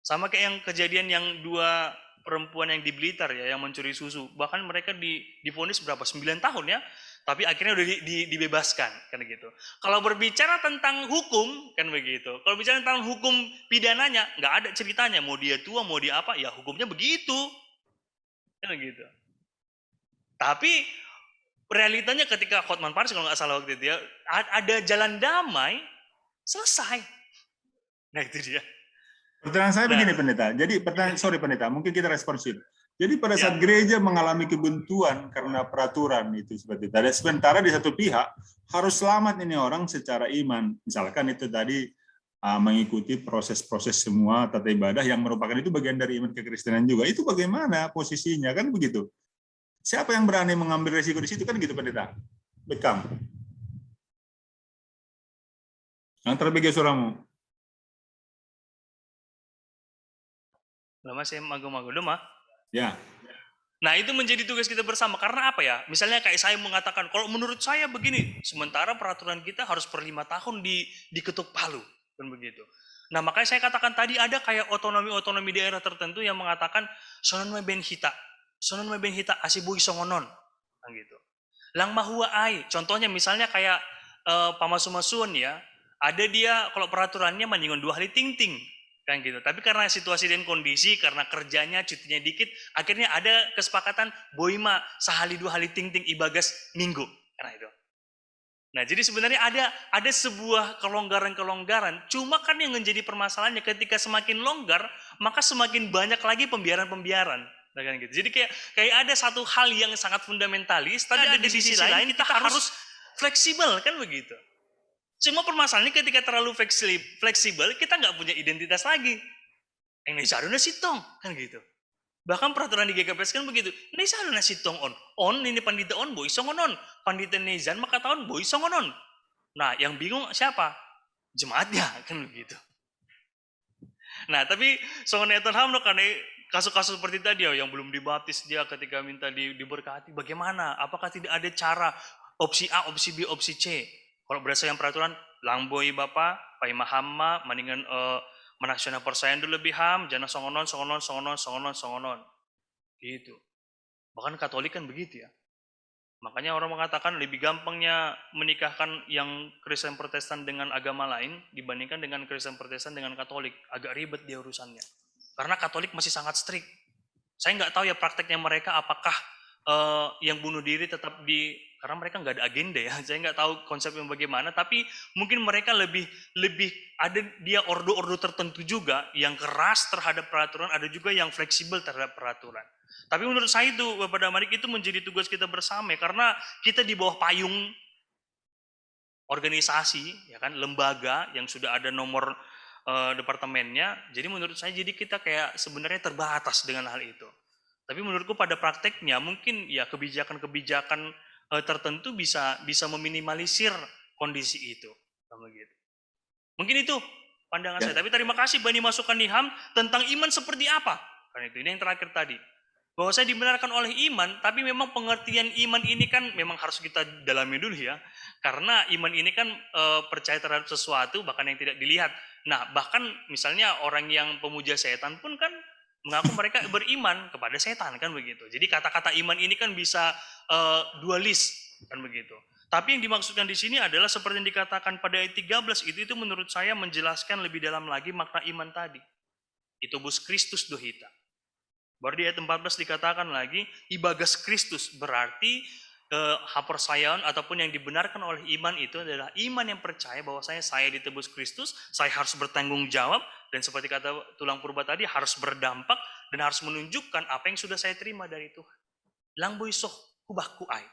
Sama kayak yang kejadian yang 2 perempuan yang di Blitar ya, yang mencuri susu, bahkan mereka divonis berapa, 9 tahun ya, tapi akhirnya udah dibebaskan, kan gitu. Kalau berbicara tentang hukum, kan begitu, kalau bicara tentang hukum pidananya, nggak ada ceritanya, mau dia tua, mau dia apa, ya hukumnya begitu, kan gitu. Tapi realitanya ketika Hotman Paris kalau nggak salah waktu itu ya, ada jalan damai, selesai. Nah itu dia. Pertanyaan saya begini pendeta, jadi sorry pendeta, mungkin kita responsif. Jadi pada saat gereja mengalami kebuntuan karena peraturan itu seperti tadi, sementara di satu pihak harus selamat ini orang secara iman. Misalkan itu tadi mengikuti proses-proses semua tata ibadah yang merupakan itu bagian dari iman kekristenan juga. Itu bagaimana posisinya, kan begitu? Siapa yang berani mengambil resiko di situ, kan gitu pendeta? Bekam. Yang terbaik suaramu. Lama saya mago-mago mah. Ya. Nah itu menjadi tugas kita bersama, karena apa ya? Misalnya kayak saya mengatakan, kalau menurut saya begini, sementara peraturan kita harus per 5 tahun diketuk palu, kan begitu. Nah makanya saya katakan tadi ada kayak otonomi daerah tertentu yang mengatakan sonon ben hita asibui songonon, kan gitu. Lang mahua ai, contohnya misalnya kayak Pamasumasuan ya, ada dia kalau peraturannya mandingon 2 hari ting-ting, kan gitu. Tapi karena situasi dan kondisi, karena kerjanya cutinya dikit, akhirnya ada kesepakatan boima sehali 2 hari ting-ting ibagas minggu, karena itu. Nah jadi sebenarnya ada sebuah kelonggaran-kelonggaran, cuma kan yang menjadi permasalahannya ketika semakin longgar, maka semakin banyak lagi pembiaran-pembiaran. Nah, kan gitu. Jadi kayak ada satu hal yang sangat fundamentalis, tapi ada di sisi lain kita harus fleksibel, kan begitu. Cuma permasalahannya ketika terlalu fleksibel, kita nggak punya identitas lagi. Yang nisaruna sitong, kan gitu. Bahkan peraturan di GKPS kan begitu. Nisaruna sitong on ini pandita on boy songonon, pandita nezan maka tahun boy songonon. Nah, yang bingung siapa? Jemaatnya, kan begitu. Nah, tapi songoneton hamno karena kasus-kasus seperti tadi yang belum dibaptis dia ketika minta diberkati, bagaimana? Apakah tidak ada cara opsi A, opsi B, opsi C? Kalau berdasarkan peraturan, langboy Bapak, pai mahamma, mendingan menaksana persayan dulu lebih ham, jangan songonon. Gitu. Bahkan Katolik kan begitu ya. Makanya orang mengatakan lebih gampangnya menikahkan yang Kristen Protestan dengan agama lain dibandingkan dengan Kristen Protestan dengan Katolik. Agak ribet dia urusannya. Karena Katolik masih sangat strict. Saya nggak tahu ya prakteknya mereka apakah yang bunuh diri tetap karena mereka nggak ada agenda ya, saya nggak tahu konsepnya bagaimana, tapi mungkin mereka lebih ada dia ordo-ordo tertentu juga yang keras terhadap peraturan, ada juga yang fleksibel terhadap peraturan. Tapi menurut saya itu Bapak Damanik itu menjadi tugas kita bersama, karena kita di bawah payung organisasi, ya kan, lembaga yang sudah ada nomor departemennya. Jadi menurut saya jadi kita kayak sebenarnya terbatas dengan hal itu. Tapi menurutku pada prakteknya mungkin ya kebijakan-kebijakan tertentu bisa meminimalisir kondisi itu. Begitu. Mungkin itu pandangan saya. Tapi terima kasih Bani masukan di HAM tentang iman seperti apa. Karena itu ini yang terakhir tadi. Bahwa saya dibenarkan oleh iman, tapi memang pengertian iman ini kan memang harus kita dalami dulu ya. Karena iman ini kan percaya terhadap sesuatu bahkan yang tidak dilihat. Nah, bahkan misalnya orang yang pemuja setan pun kan mengaku mereka beriman kepada setan, kan begitu. Jadi kata-kata iman ini kan bisa dualis, kan begitu. Tapi yang dimaksudkan di sini adalah seperti yang dikatakan pada ayat 13 itu menurut saya menjelaskan lebih dalam lagi makna iman tadi. Itu bus Kristus dohita. Baru di ayat 14 dikatakan lagi ibagas Kristus, berarti hapersayaon ataupun yang dibenarkan oleh iman itu adalah iman yang percaya bahwa saya ditebus Kristus, saya harus bertanggung jawab, dan seperti kata tulang purba tadi harus berdampak dan harus menunjukkan apa yang sudah saya terima dari Tuhan. Lang boisoh kubahku ai.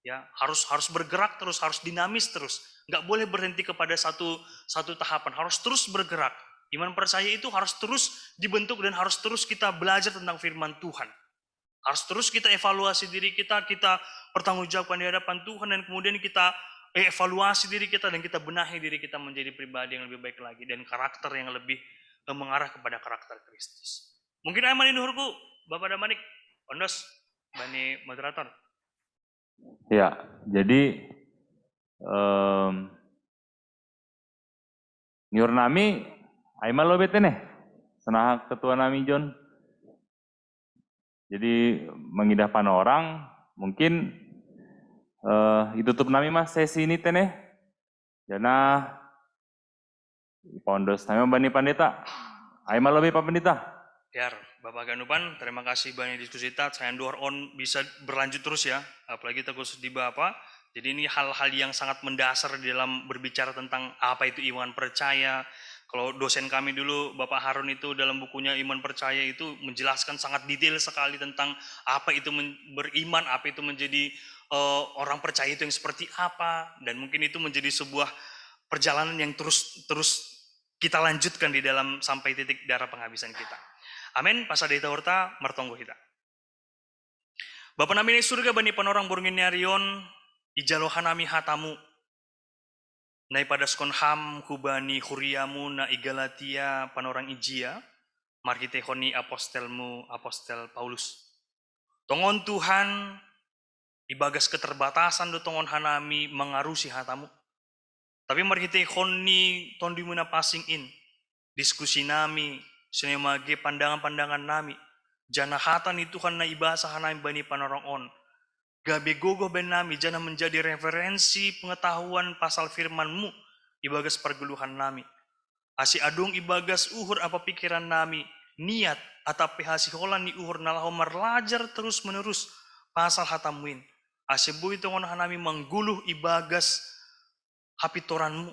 Ya, harus bergerak terus, harus dinamis terus. Nggak boleh berhenti kepada satu tahapan, harus terus bergerak. Iman percaya itu harus terus dibentuk dan harus terus kita belajar tentang firman Tuhan. Harus terus kita evaluasi diri kita pertanggungjawabkan di hadapan Tuhan, dan kemudian kita evaluasi diri kita dan kita benahi diri kita menjadi pribadi yang lebih baik lagi dan karakter yang lebih mengarah kepada karakter Kristus. Mungkin aman ini hurku, Bapak Damanik, Ondos, Bani moderator. Ya, jadi nyur nami aimal lo bete nih, senah ketua nami John. Jadi mengidahkan orang, mungkin ditutup nami mas sesi ini teneh. Jana Pondos nami Bani Pandita. Aimal lebih Pak Pendeta. Biar Bapak Ganupan, terima kasih banyak diskusi kita. Saya door on bisa berlanjut terus ya, apalagi kita khusus di Bapak. Jadi ini hal-hal yang sangat mendasar dalam berbicara tentang apa itu iman percaya. Kalau dosen kami dulu, Bapak Harun itu dalam bukunya Iman Percaya itu menjelaskan sangat detail sekali tentang apa itu beriman, apa itu menjadi orang percaya itu yang seperti apa. Dan mungkin itu menjadi sebuah perjalanan yang terus kita lanjutkan di dalam sampai titik darah penghabisan kita. Amin. Pasadeta horta martonggo kita. Bapak nami surga bani panorang burungin nyarion ijalohan nami hatamu. Nai pada skon ham hubani huriamu na igalatia panorang ijia markitehoni apostelmu apostel Paulus. Tongon Tuhan ibagas keterbatasan do tongon hanami mengarusi hatamu. Tapi markitehoni tondimuna passing in diskusi nami sinemage pandangan-pandangan nami jana hatan itu Tuhan na ibasa hanami bani panorang on. Gabe gogo ben nami jana menjadi referensi pengetahuan pasal firman-Mu ibagas pergeluhan nami. Asi adung ibagas uhur apa pikiran nami, niat atau hasi holan ni uhur nalaho merlajar terus menerus pasal hatamuin. Asi bui tongon hanami mengguluh ibagas hapitoran-Mu.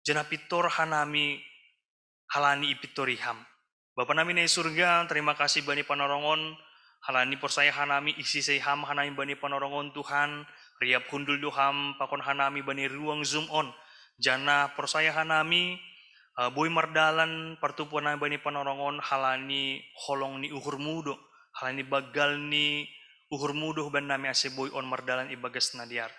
Jana pitor hanami halani ipitoriham. Bapak nami nei surga, terima kasih bani panorongon. Halani persaya hanami isi seham hanami bani panorongon Tuhan, riap hundul duham pakon hanami bani ruang zoom on. Jana persaya hanami boy mardalan pertupuan nami bani panorongon halani holong ni uhur mudo, halani bagal ni uhur mudo ban nami ase boy on mardalan ibagas nadiar.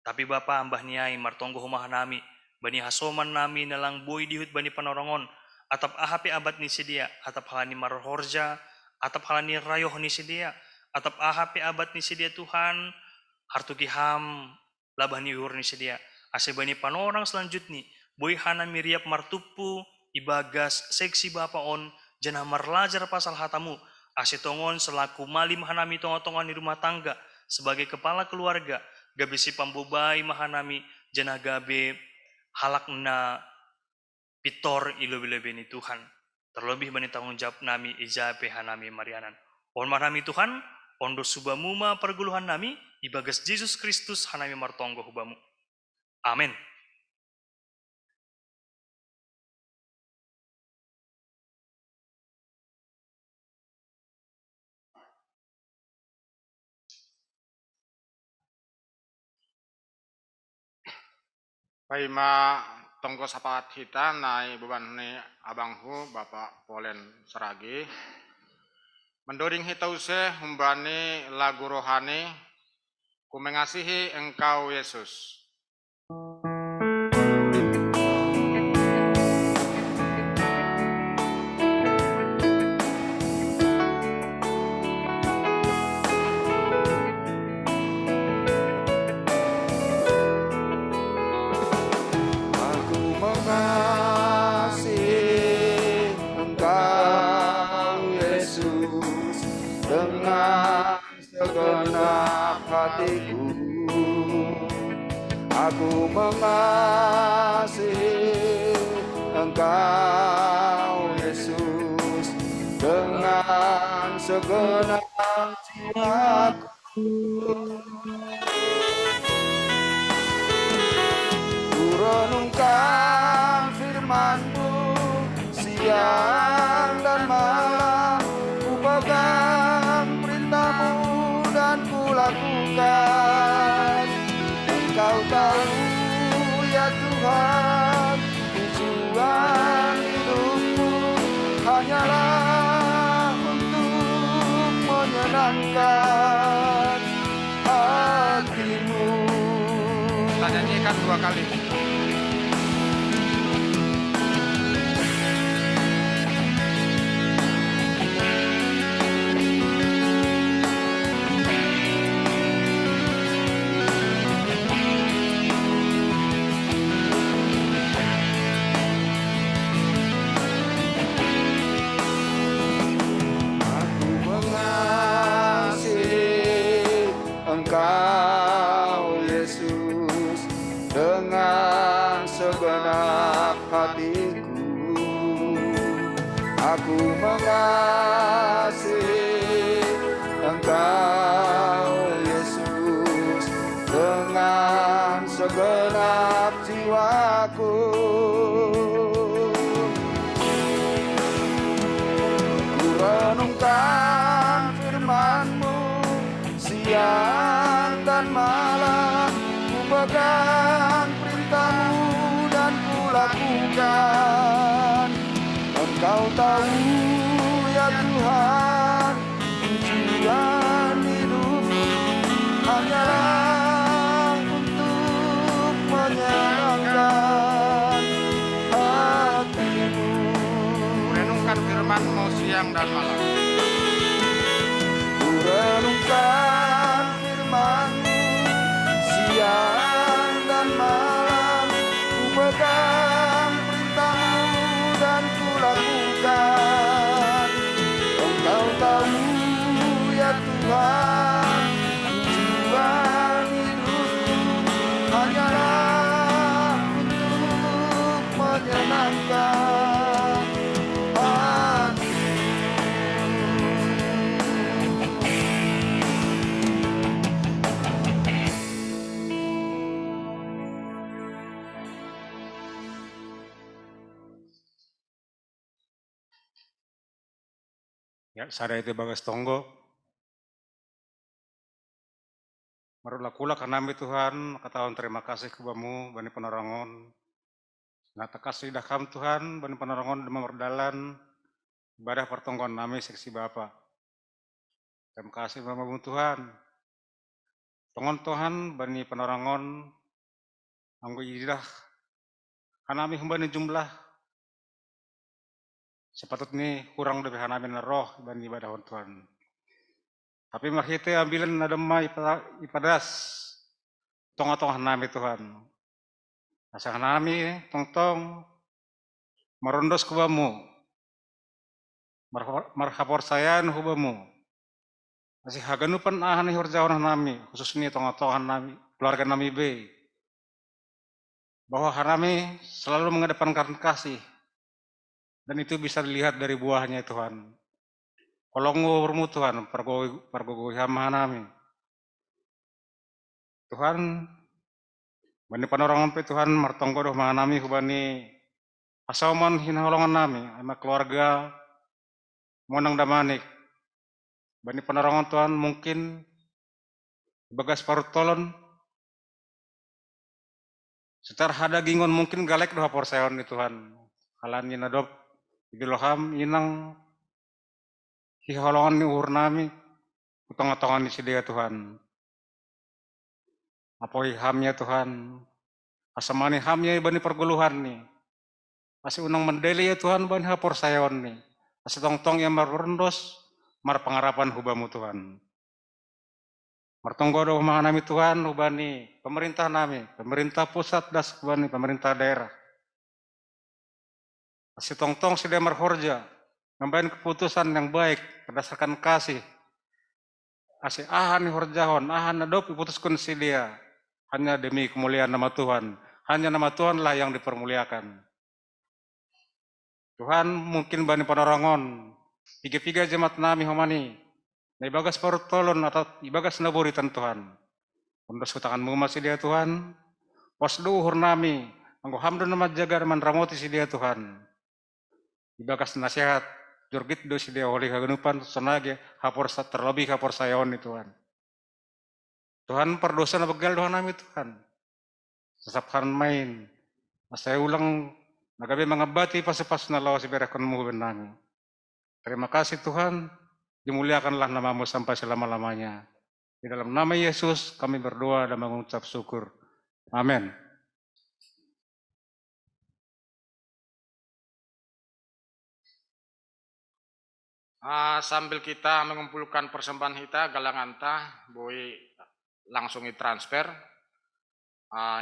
Tapi Bapak ambah niai martonggo humah nami bani hasoman nami nalang boy dihut bani panorongon atap ahapi abad ni sedia atap halani marhorja atap halani rayoh ni sedia, atap ahapi abad ni sedia Tuhan, hartuki ham, labah ni uhur ni sedia. Ase bani panorang selanjutnya, boy hana miriap martupu, ibagas seksi bapa on, jana marlajar pasal hatamu, ase tongon selaku malim hanami tongon-tongon di rumah tangga, sebagai kepala keluarga, gabe si pambubai mahanami, jana gabe halakna pitor ilu-ilu ni Tuhan. Terlebih bani tanggung jawab nami ijabe hanami marianan. On marami Tuhan, Ondo subamu ma perguluhan nami, ibagas Yesus Kristus hanami martonggo hubamu. Amin. Paima tonggo sapat hita nai beban ni abanghu Bapak Polen Seragi. Mendoring hita use humbani lagu rohani ku mengasihi Engkau Yesus. Aku mengasihi Engkau Yesus dengan segenap jiwaku. Ku renungkan firman-Mu siang dan malam, ku pegang perintah-Mu dan ku lakukan. Engkau tahu ya Tuhan, tujuan hidupku hanyalah untuk menyenangkan hati-Mu. Kita nyanyikan 2 kali. Engkau Yesus dengan segenap hatiku. Aku mengasihi Engkau Yesus dengan segenap jiwaku. Ku renungkan firman-Mu siang dan malam, ku pegang perintah-Mu dan ku lakukan. Engkau tahu ya Tuhan, tujuan hidupku hanyalah untuk menyenangkan hati-Mu. Renungkan firman-Mu siang dan malam. Ku renungkan firman-Mu siang dan malam, ku pegang perintah-Mu dan ku lakukan. Engkau tahu ya Tuhan, tujuan hidupku hanyalah untuk menyenangkan hati. Ya, sada itu bagas tonggo. Marulah kula kanami Tuhan, kataon terima kasih kebamu bani penerangon. Nah, kasih dakam Tuhan bani penerangon demam berdalan ibadah pertonggon nami seksi Bapa. Terima kasih bamu Tuhan. Tongon Tuhan bani penerangon anggo idah kanami humbani jumlah sepatutnya kurang lebih hanami roh bani ibadah Tuhan. Tapi mahite ambilan nadema ipadas tong-tong nami Tuhan. Asa nami tong-tong merondos kubamu. Marhapor sayan hubamu. Masih haganupan ahani horjauhan nami, khususnya tong-tong nami, keluarga nami be. Bahwa nami selalu mengedepankan kasih. Dan itu bisa dilihat dari buahnya Tuhan. kolongurmu Tuhan, pergogoy nami. Tuhan, bani panorangan pe Tuhan, martonggo doh nami hubani asauman hinaholongan nami, ama keluarga, monang damanik. Bani panorangan Tuhan mungkin bagas parutolon, setar hada gingon mungkin galek doh porseon ni Tuhan. Halan nadop ibiloham inang hiholongan ni uhur nami, utong-utongan ni sidia Tuhan. Apoi hamnya Tuhan, asamani hamnya bani perguluhan ni. Asi unang mendeli ya Tuhan bani hapor sayon ni. Asi tong-tong yang merendos mar pengarapan hubamu Tuhan. Martonggo doh nami Tuhan hubani pemerintah nami, pemerintah pusat das hubani pemerintah daerah. Asi tong-tong sudah merhorja, membain keputusan yang baik berdasarkan kasih. Asi ahan horjahon, ahan nadop diputuskan si dia. Hanya demi kemuliaan nama Tuhan. Hanya nama Tuhanlah yang dipermuliakan. Tuhan mungkin bani panorangon. Tiga-tiga jemaat nami homani. Na ibagas parutolon atau ibagas naburitan Tuhan. Undas hutanganmu masih dia Tuhan. Pos duhur nami. Anggo hamdun nama jaga man ramoti si dia Tuhan. Ibagas nasihat. Jurgit do si dia oleh kagenupan. Sonage hapor terlebih hapor sayon ni Tuhan. Tuhan perdosa na begal doa nami Tuhan. Sesapkan main. Saya ulang nagabi mengabati pas-pas na lawas iberekon mo nami. Terima kasih Tuhan. Dimuliakanlah namamu sampai selama-lamanya. Di dalam nama Yesus kami berdoa dan mengucap syukur. Amin. Sambil kita mengumpulkan persembahan kita, galangan ta, boy langsung transfer.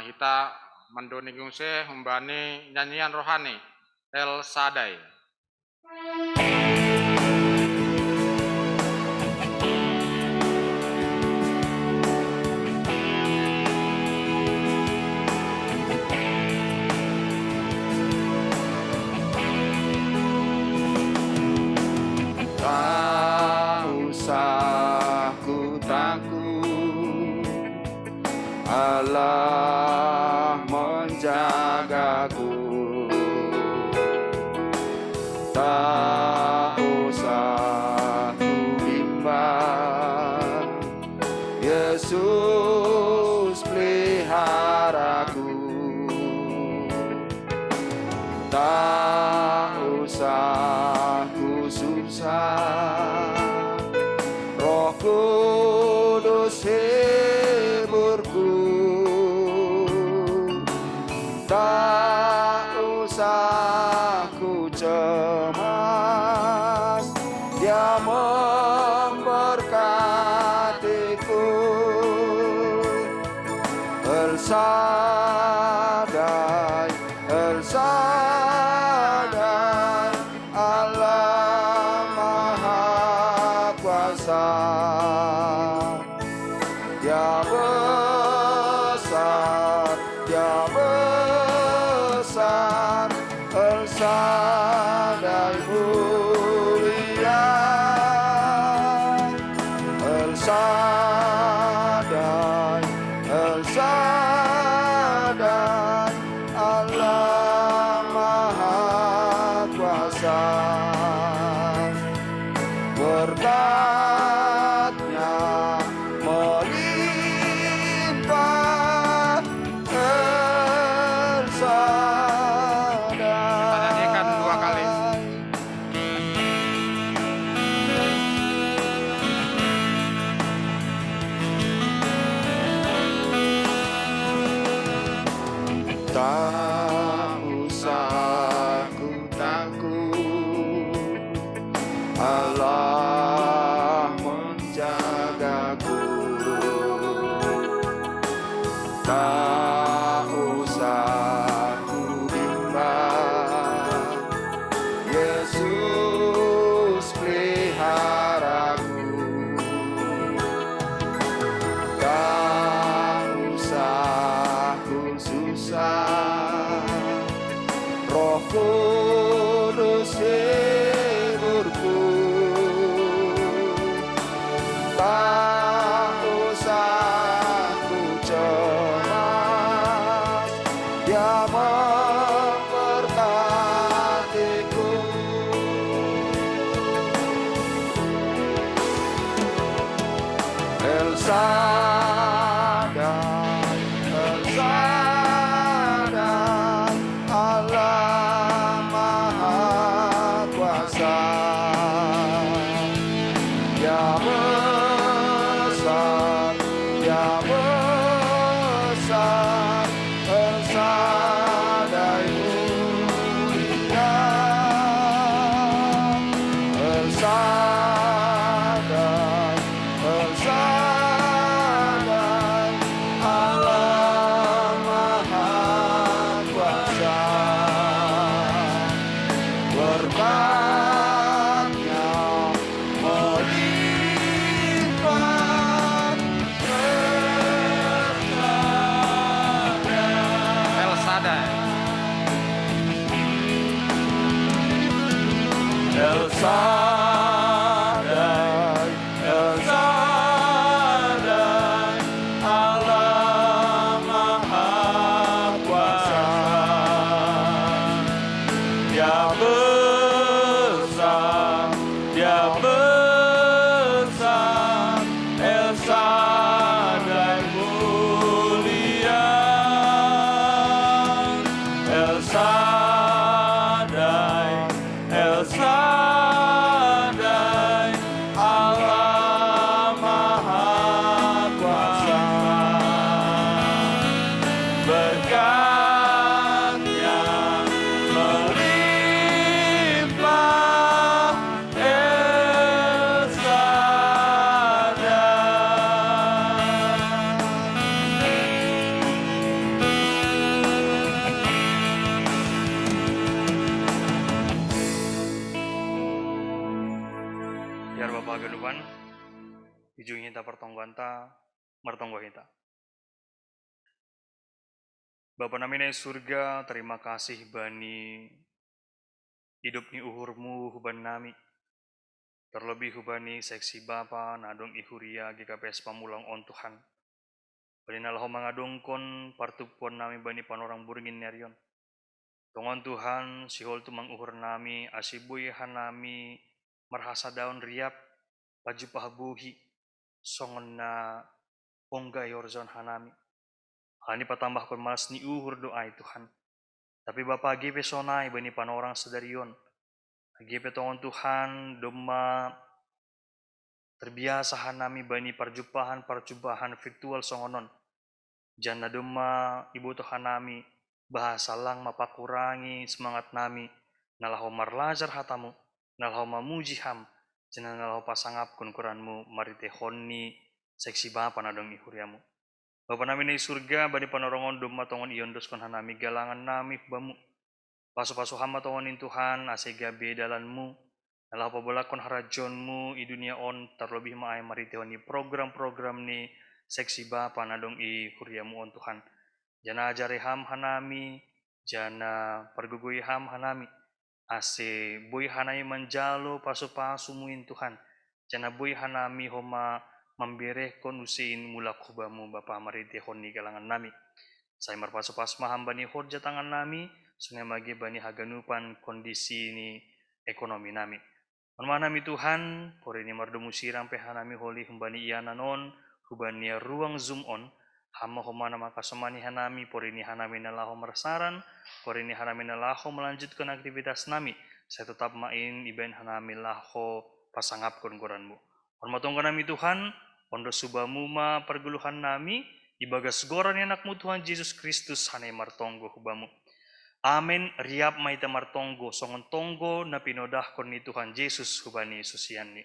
Kita mendoning se humbani nyanyian rohani El Sadai. Tak usah ku takut, Allah menjagaku. Tak usah ku bimbang, Yesus peliharaku. Tak usah ku susah, Roh Kudus hiburku. Tak usah ku cemas, Dia memberkatiku. El Sadai, El Sadai, Allah Maha Kuasa. Dia besar, Dia besar, El Sadai mulia. El Sadai, El Sadai, Allah Maha Kuasa. Berkat-Nya melimpah, El Sadai. Kita nyanyikan 2 kali. Tak usah ku takut, Allah menjagaku. Tak usah ku bimbang, Yesus peliharaku. Tak usah ku susah, Roh Kudus hiburku. Ijung hita pertongguan ta, martonggo hita. Bapa nami na surga, terima kasih bani hidup ni uhurmu huban nami. Terlebih hubani seksi Bapa nadong ihuria GKPS Pamulang on Tuhan. Bani nalaho mangadongkon partupon nami bani panorang buringin nerion. Tongon Tuhan sihol tu manguhur nami asibuihan nami marhasa daun riap paju pahabuhi songon na pongga yorzon hanami. Hani patambah kon malas ni uhur doa Tuhan. Tapi Bapa GP sonai bani panorang sedarion. GP tongon Tuhan doma terbiasa hanami bani perjumpahan virtual songonon. Jana doma ibu Tuhan nami bahasa lang mapakurangi semangat nami nalaho marlajar hatamu nalaho mamuji ham jana nalaho pasangap kun kuranmu marite honni seksi Bapa nadong ihuriamu. Bapa nami di surga bani panorongon doma tongon iondos kon hanami galangan nami bamu. Pasu-pasu hamba tongonin Tuhan asega bedalanmu nalaho pabolakon harajonmu i dunia on terlebih maay marite honni program-program ni seksi Bapa nadong ihuriamu on Tuhan. Jana ajare ham hanami, jana pergugui ham hanami. Ase boy hanami manjalo pasu-pasu muin Tuhan. Jana boy hanami homa membirehkon usin mula kubamu Bapa marite honni galangan nami. Saya marpasu-pasu mahamba ni horja tangan nami, sungai magi bani haganupan kondisi ni ekonomi nami. Manmana nami Tuhan, pore ni mardomu sirang pehanami holi humbani iananon, hubani ruang zoom on, hama homana makasomani hanami, pore ni hanami nalaho merasaran, pore ni hanami nalaho melanjutkan aktivitas nami. Saya tetap main ibain hanami laho pasangap kon-koranmu. Hormatongkan nami Tuhan, pondok subamu ma perguluhan nami, ibagas goran anakmu Tuhan Yesus Kristus hanai martonggo hubamu. Amin. Riap maita martonggo songon tonggo na pinodah kon ni Tuhan Yesus hubani susianni.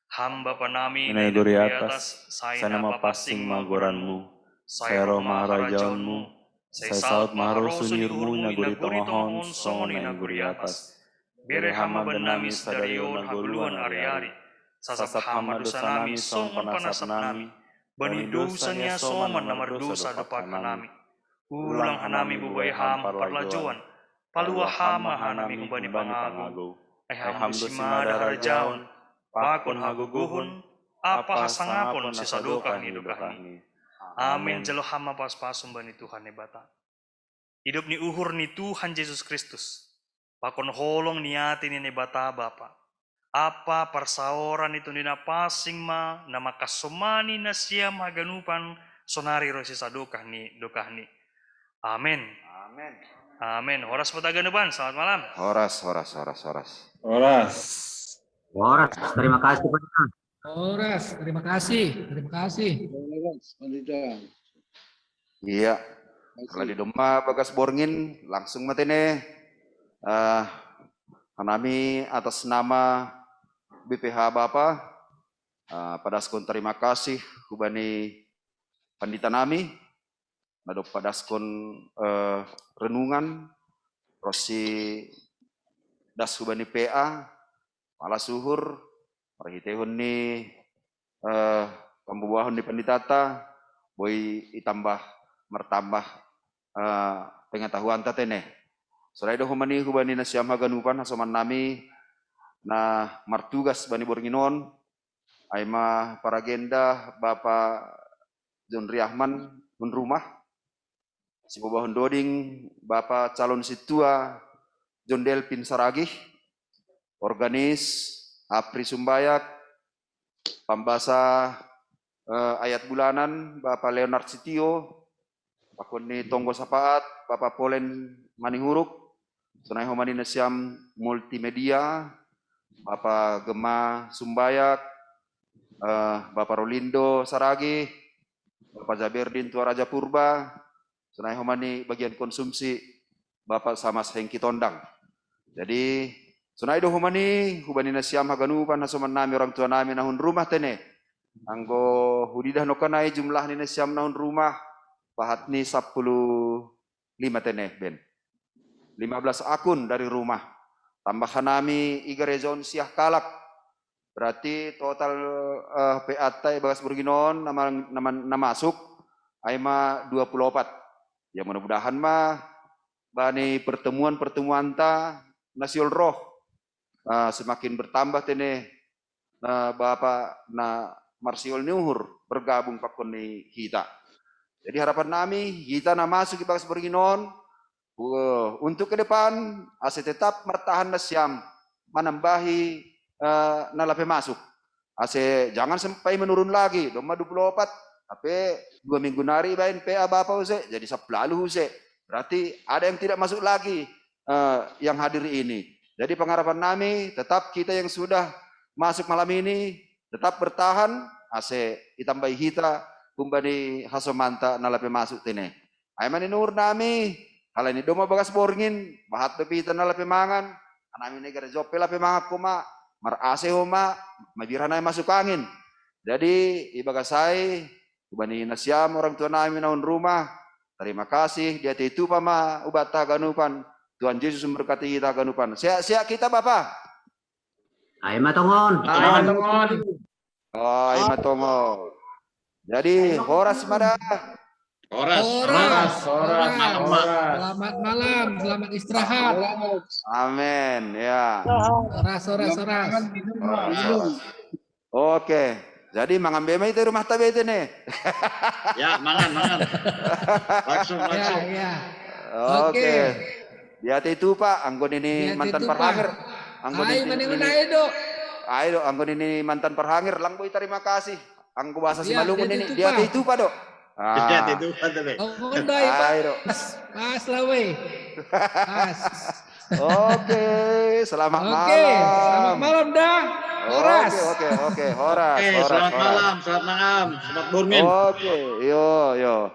Hamba panami Inai guri atas, saya nama pasing magoranmu, saya roh maharajaunmu, saya saut maharo sunirmu naguri tongohon songon inai guri atas. Bere hama benami sedarion haguluan ari-ari, sasap hama dosa nami songon panasap nami, bani dosanya soman namar dosa depan hanami. Ulang hanami bubai ham parlajuan, palua hama hanami hubani pangago, ham simada harajaun, pakon haguguhun, apa hasangapon sisadokah ni dokahni. Amin jalo hama pas-pasum bani Tuhan ni bata. Hidup ni uhur ni Tuhan Yesus Kristus. Pakon holong niati ni bata Bapa. apa persaoran itu nina pasing ma nama kasomani na siam haganupan sonari rosi sadokah ni dokah ni. Amin. Amin. Amin. Horas pataganupan. Selamat malam. Horas. Horas, terima kasih Pak. Horas, terima kasih. Iya. Kalau di domba bagas borngin langsung matene. Kanami atas nama BPH Bapa padaskon terima kasih hubani pandita nami nadok padaskon renungan rosi das hubani PA malah suhur perhitehun ni pembuahan di panditata boy itambah mertambah pengetahuan tatene. Sorai doh humani hubani na siam haganupan hasoman nami na martugas bani bornginon aima paragenda Bapak John Riahman mun rumah si babahon doding Bapak calon situa John Delpin Saragih organis Apri Sumbayak pambasa ayat bulanan Bapak Leonard Sitio Pakoni Tonggo Sapaat Bapak Polen Manihuruk Sunai Homani Nasiam Multimedia Bapak Gema Sumbayak Bapak Rolindo Saragi Bapak Zaberdin Tua Raja Purba Sunai Homani bagian konsumsi Bapak Samas Hengki Tondang. Jadi Sunai do Homani hubani nasiam haganupan hasoman nami orang tua nami nahun rumah tene anggo hudidah nokanai jumlah ni nasiam nahun rumah pahat ni 15 tene ben 15 akun dari rumah tambah nami iga rezon siah kalak berarti total PAT bagas burginon nama masuk aima 24 ya mudah-mudahan mah bani pertemuan ta nasiol roh semakin bertambah tene Bapak na Marsiol Nuhur bergabung pakon ni kita. Jadi harapan nami kita na masuk bagas burginon untuk ke depan ase tetap mertahan nasiam menambahi nalape masuk ase jangan sampai menurun lagi domba 24 tapi 2 minggu nari bain PA Bapak use jadi 10 use berarti ada yang tidak masuk lagi yang hadir ini. Jadi pengharapan nami tetap kita yang sudah masuk malam ini tetap bertahan ase itambai hita kumbani hasomanta nalape masuk tene aimani nur nami kalau ini doma bagas borngin bahat pepita nalape mangan anami negara jope lape mangak kuma mar ase homa mabirana masuk angin. Jadi ibagasai kubani nasiam orang tua nami naun rumah terima kasih dia itu pama ubat ganupan Tuhan Yesus memberkati kita ganupan siap kita Bapak Ayo matongon. Oh ayo matongon jadi horas mada Horas. Selamat malam, selamat istirahat. Amin ya. Horas. Oke, jadi mangan bema itu rumah tabe itu nih. Ya, mangan. Langsung. Ya. Oke. Dia itu Pak, anggon ini mantan perhangir. Anggon Ayo, anggon ini mantan perhangir. Langboy terima kasih. Anggo bahasa Simalungun ini. Dia itu Pak dok. Itu padahal. Pas lah weh. Pas. Oke, selamat malam. Selamat malam dah. Horas. Oke, horas. Selamat malam. Selamat borngin. Oke, yo.